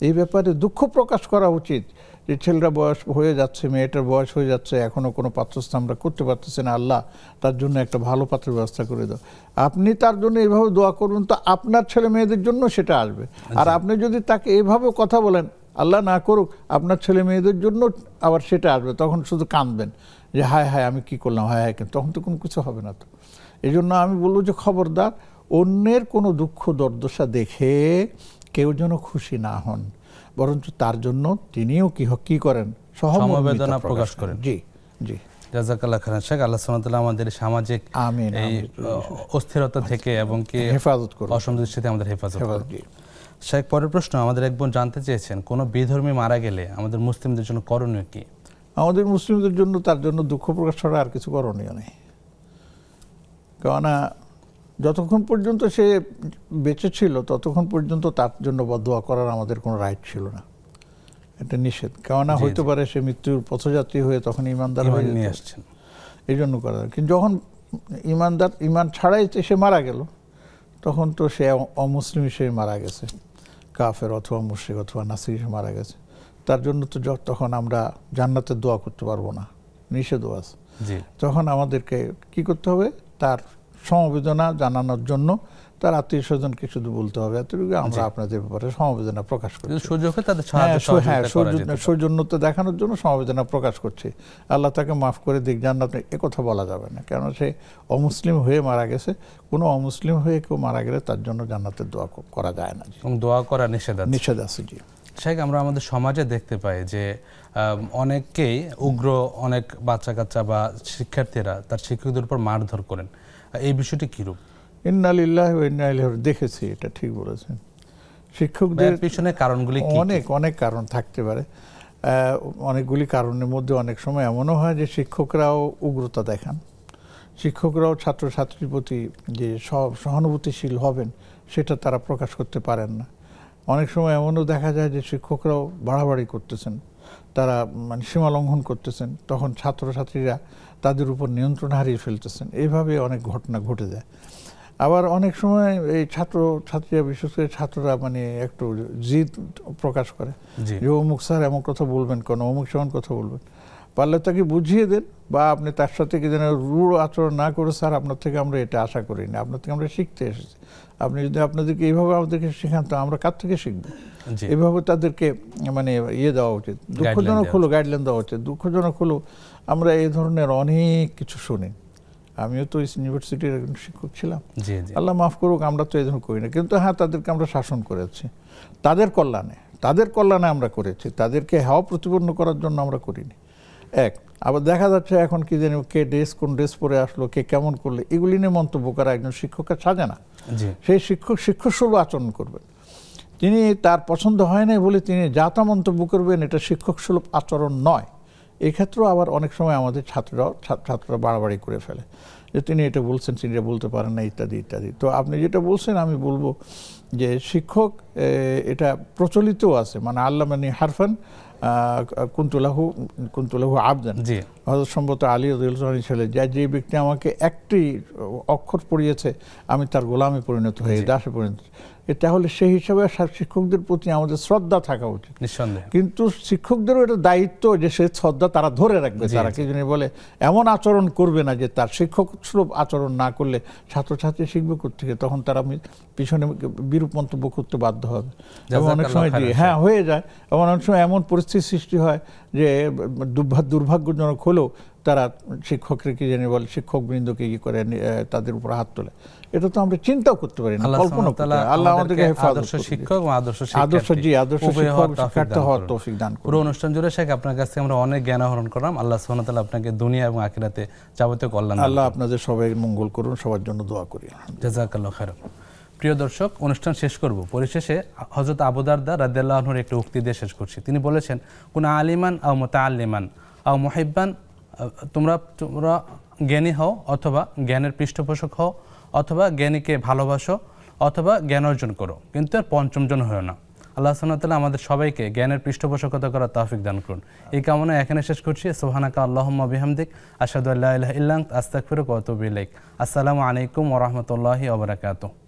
এই ব্যাপারে দুঃখ প্রকাশ করা উচিত যে ছেলেটা বয়স হয়ে যাচ্ছে, মেয়েটার বয়স হয়ে যাচ্ছে, এখনো কোনো পাত্রস্থ আমরা করতে পারতেছি না, আল্লাহ তার জন্য একটা ভালো পাত্রের ব্যবস্থা করে দাও। আপনি তার জন্য এইভাবে দোয়া করবেন, তো আপনার ছেলে মেয়েদের জন্য সেটা আসবে। আর আপনি যদি তাকে এইভাবে কথা বলেন, আল্লাহ না করুক, আপনার ছেলে মেয়েদের জন্য আবার সেটা আসবে, তখন শুধু কাঁদবেন যে হায় হায় আমি কি করলাম, হায় হায়, তখন তো কোনো কিছু হবে না। তো এই জন্য আমি বলবো যে খবরদার অন্যের কোনো দুঃখ দুর্দশা দেখে কেউ যেন খুশি না হন, বরঞ্চ তার জন্য তিনিও কি করেন, সমবেদনা প্রকাশ করেন। জি জি, জাযাকাল্লাহ খাইরান শেখ। আল্লাহ সুবহানাহু ওয়া তাআলা আমাদের সামাজিক এই অস্থিরতা থেকে এবং কি হেফাজত করুন, অসন্তোষের থেকে আমাদের হেফাজত করুন। শেখ, পরের প্রশ্ন, আমাদের এক বোন জানতে চেয়েছেন কোনো বিধর্মী মারা গেলে আমাদের মুসলিমদের জন্য করণীয় কি? আমাদের মুসলিমদের জন্য তার জন্য দুঃখ প্রকাশ ছাড়া আর কিছু করণীয় নেই। কেননা যতক্ষণ পর্যন্ত সে বেঁচে ছিল ততক্ষণ পর্যন্ত তার জন্য বদদোয়া করার আমাদের কোনো রাইট ছিল না, এটা নিষেধ। কেননা হইতে পারে সে মৃত্যুর পথযাত্রী হয়ে তখন ইমানদার হয়ে নিয়ে আসছেন, এই জন্য করা। কিন্তু যখন ইমান ছাড়াই সে মারা গেল, তখন তো সে অমুসলিম হিসেবে মারা গেছে, কাফের অথবা মুশরিক অথবা নাসির হিসেবে মারা গেছে, তার জন্য তো তখন আমরা জান্নাতের দোয়া করতে পারবো না, নিষেধ আছে। তখন আমাদেরকে কি করতে হবে, তার সমবেদনা জানানোর জন্য তার আত্মীয় স্বজনকে শুধু বলতে হবে, এতটুকু আমরা আপনাদের ব্যাপারে সমবেদনা প্রকাশ করছি, সৌজন্যতা দেখানোর জন্য সমবেদনা প্রকাশ করছি। আল্লাহ তাকে মাফ করে দিক, জান্নাত, একথা বলা যাবে না, কেন সে অমুসলিম হয়ে মারা গেছে। কোনো অমুসলিম হয়ে কেউ মারা গেলে তার জন্য জান্নাতের দোয়া করা যায় না, দোয়া করা নিষেধ আছে। জি শেখ, আমরা আমাদের সমাজে দেখতে পাই যে অনেককেই উগ্র অনেক বাচ্চা কাচ্চা বা শিক্ষার্থীরা তার শিক্ষকদের উপর মারধর করেন, এই বিষয়টি কিরূপ? ইন্না লিল্লাহি ওয়া ইন্না ইলাইহি রাজিউন, দেখেছি, এটা ঠিক বলেছেন। শিক্ষকদের পিছনে কারণগুলি অনেক কারণ থাকতে পারে। অনেকগুলি কারণের মধ্যে অনেক সময় এমনও হয় যে শিক্ষকরাও উগ্রতা দেখান, শিক্ষকরাও ছাত্রছাত্রীর প্রতি যে সহানুভূতিশীল হবেন সেটা তারা প্রকাশ করতে পারেন না। অনেক সময় এমনও দেখা যায় যে শিক্ষকরাও বাড়াবাড়ি করতেছেন, তারা মানে সীমা লঙ্ঘন করতেছেন, তখন ছাত্রছাত্রীরা তাদের উপর নিয়ন্ত্রণ হারিয়ে ফেলতেছেন। এইভাবে অনেক ঘটনা ঘটে যায়। আবার অনেক সময় এই ছাত্রছাত্রীরা, বিশেষ করে ছাত্ররা মানে একটু জিদ প্রকাশ করে যে অমুক স্যার এমন কথা বলবেন কেন, অমুক সেমন কথা বলবেন, পারলে তাকে বুঝিয়ে দেন বা আপনি তার সাথে কি যেন রূঢ় আচরণ না করে, স্যার আপনার থেকে আমরা এটা আশা করি না, আপনার থেকে আমরা শিখতে এসেছি, আপনি যদি আপনাদেরকে এইভাবে আমাদেরকে শেখান তো আমরা কার থেকে শিখবো। এভাবে তাদেরকে মানে দেওয়া উচিত, দুঃখজনক হলো গাইডলাইন দেওয়া উচিত। দুঃখজনক হলো আমরা এই ধরনের অনেক কিছু শুনি। আমিও তো ইউনিভার্সিটির একজন শিক্ষক ছিলাম, আল্লাহ মাফ করুক, আমরা তো এই ধরনের করি না, কিন্তু হ্যাঁ তাদেরকে আমরা শাসন করেছি তাদের কল্যাণে আমরা করেছি, তাদেরকে হাওয়া প্রতিপন্ন করার জন্য আমরা করিনি। আবার দেখা যাচ্ছে এখন কি জানি কে কোন ড্রেস পরে আসলো, কে কেমন করলো, এগুলি নিয়ে মন্তব্য করা একজন শিক্ষকের সাজে না। সেই শিক্ষকসুলভ আচরণ করবেন। তিনি তার পছন্দ হয় না বলে তিনি যা তা মন্তব্য করবেন, এটা শিক্ষকসুলভ আচরণ নয়, এক্ষেত্রেও আবার অনেক সময় আমাদের ছাত্ররা বাড়াবাড়ি করে ফেলে যে তিনি এটা বলছেন, তিনি এটা বলতে পারেন না, ইত্যাদি ইত্যাদি। তো আপনি যেটা বলছেন আমি বলবো যে শিক্ষক এটা প্রচলিত আছে, মানে আল্লামানি হারফান কুনতুলাহু আবদান। হযরত সম্ভবত আলী রাদিয়াল্লাহু আনহু ছিলেন যে ব্যক্তি আমাকে একটি অক্ষর পড়িয়েছে আমি তার গোলামে পরিণত হয়ে দাসে পরিণত। তাহলে সেই হিসাবে শিক্ষকদের প্রতি আমাদের শ্রদ্ধা থাকা উচিত নিঃসন্দেহে। কিন্তু শিক্ষকদেরও এটা দায়িত্ব যে সে শ্রদ্ধা তারা ধরে রাখবে। তারা কি জানি বলে এমন আচরণ করবে না যে তার শিক্ষক সুলভ আচরণ না করলে ছাত্রছাত্রী শিখবে কোত্থেকে, তখন তারা পিছনে বিরূপ মন্তব্য করতে বাধ্য হবে। এবং অনেক সময় হ্যাঁ হয়ে যায়, এবং অনেক সময় এমন পরিস্থিতি সৃষ্টি হয় যে দুর্ভাগ্যজনক হলেও তারা শিক্ষককে কি জানি বলে শিক্ষকবৃন্দকে কি করে তাদের উপর হাত তোলে। এটা তো আমরা চিন্তাও করতে পারি না, কল্পনা করতে পারি। আল্লাহ আমাদেরকে আদর্শ শিক্ষক এবং আদর্শ শিক্ষার্থী হওয়ার তৌফিক দান করুন। পুরো অনুষ্ঠান জুড়ে শেখ আপনার কাছ থেকে আমরা অনেক জ্ঞান আহরণ করলাম। আল্লাহ সুবহানাহু ওয়া তাআলা আপনাকে দুনিয়া এবং আখিরাতে যাবতীয় কল্যাণ। আল্লাহ আপনাদের সবাই মঙ্গল করুন, সবার জন্য দোয়া করি। জাযাকাল্লাহু খাইরান। প্রিয় দর্শক, অনুষ্ঠান শেষ করব। পরিশেষে হযরত আবু দারদা রাদিয়াল্লাহু আনহুর একটি উক্তি দিয়ে শেষ করছি। তিনি বলেছেন, কুনা আলিমান আও মুতাআল্লিমান আও মুহিব্বান, তোমরা জ্ঞানী হও অথবা জ্ঞানের পৃষ্ঠপোষক হও, অথবা জ্ঞানীকে ভালোবাসো, অথবা জ্ঞান অর্জন করো, কিন্তু আর পঞ্চমজন হয়েও না। আল্লাহ সুবহানাহু ওয়া তাআলা আমাদের সবাইকে জ্ঞানের পৃষ্ঠপোষকতা করার তৌফিক দান করুন। এই কামনা এখানে শেষ করছি। সুবহানাকা আল্লাহুম্মা বিহামদিক আশহাদু আল্লা ইলাহা ইল্লা আনতা আস্তাগফিরুকা ওয়া আতুবু ইলাইক। আসসালামু আলাইকুম ওয়া রাহমাতুল্লাহি ওয়া বারাকাতুহু।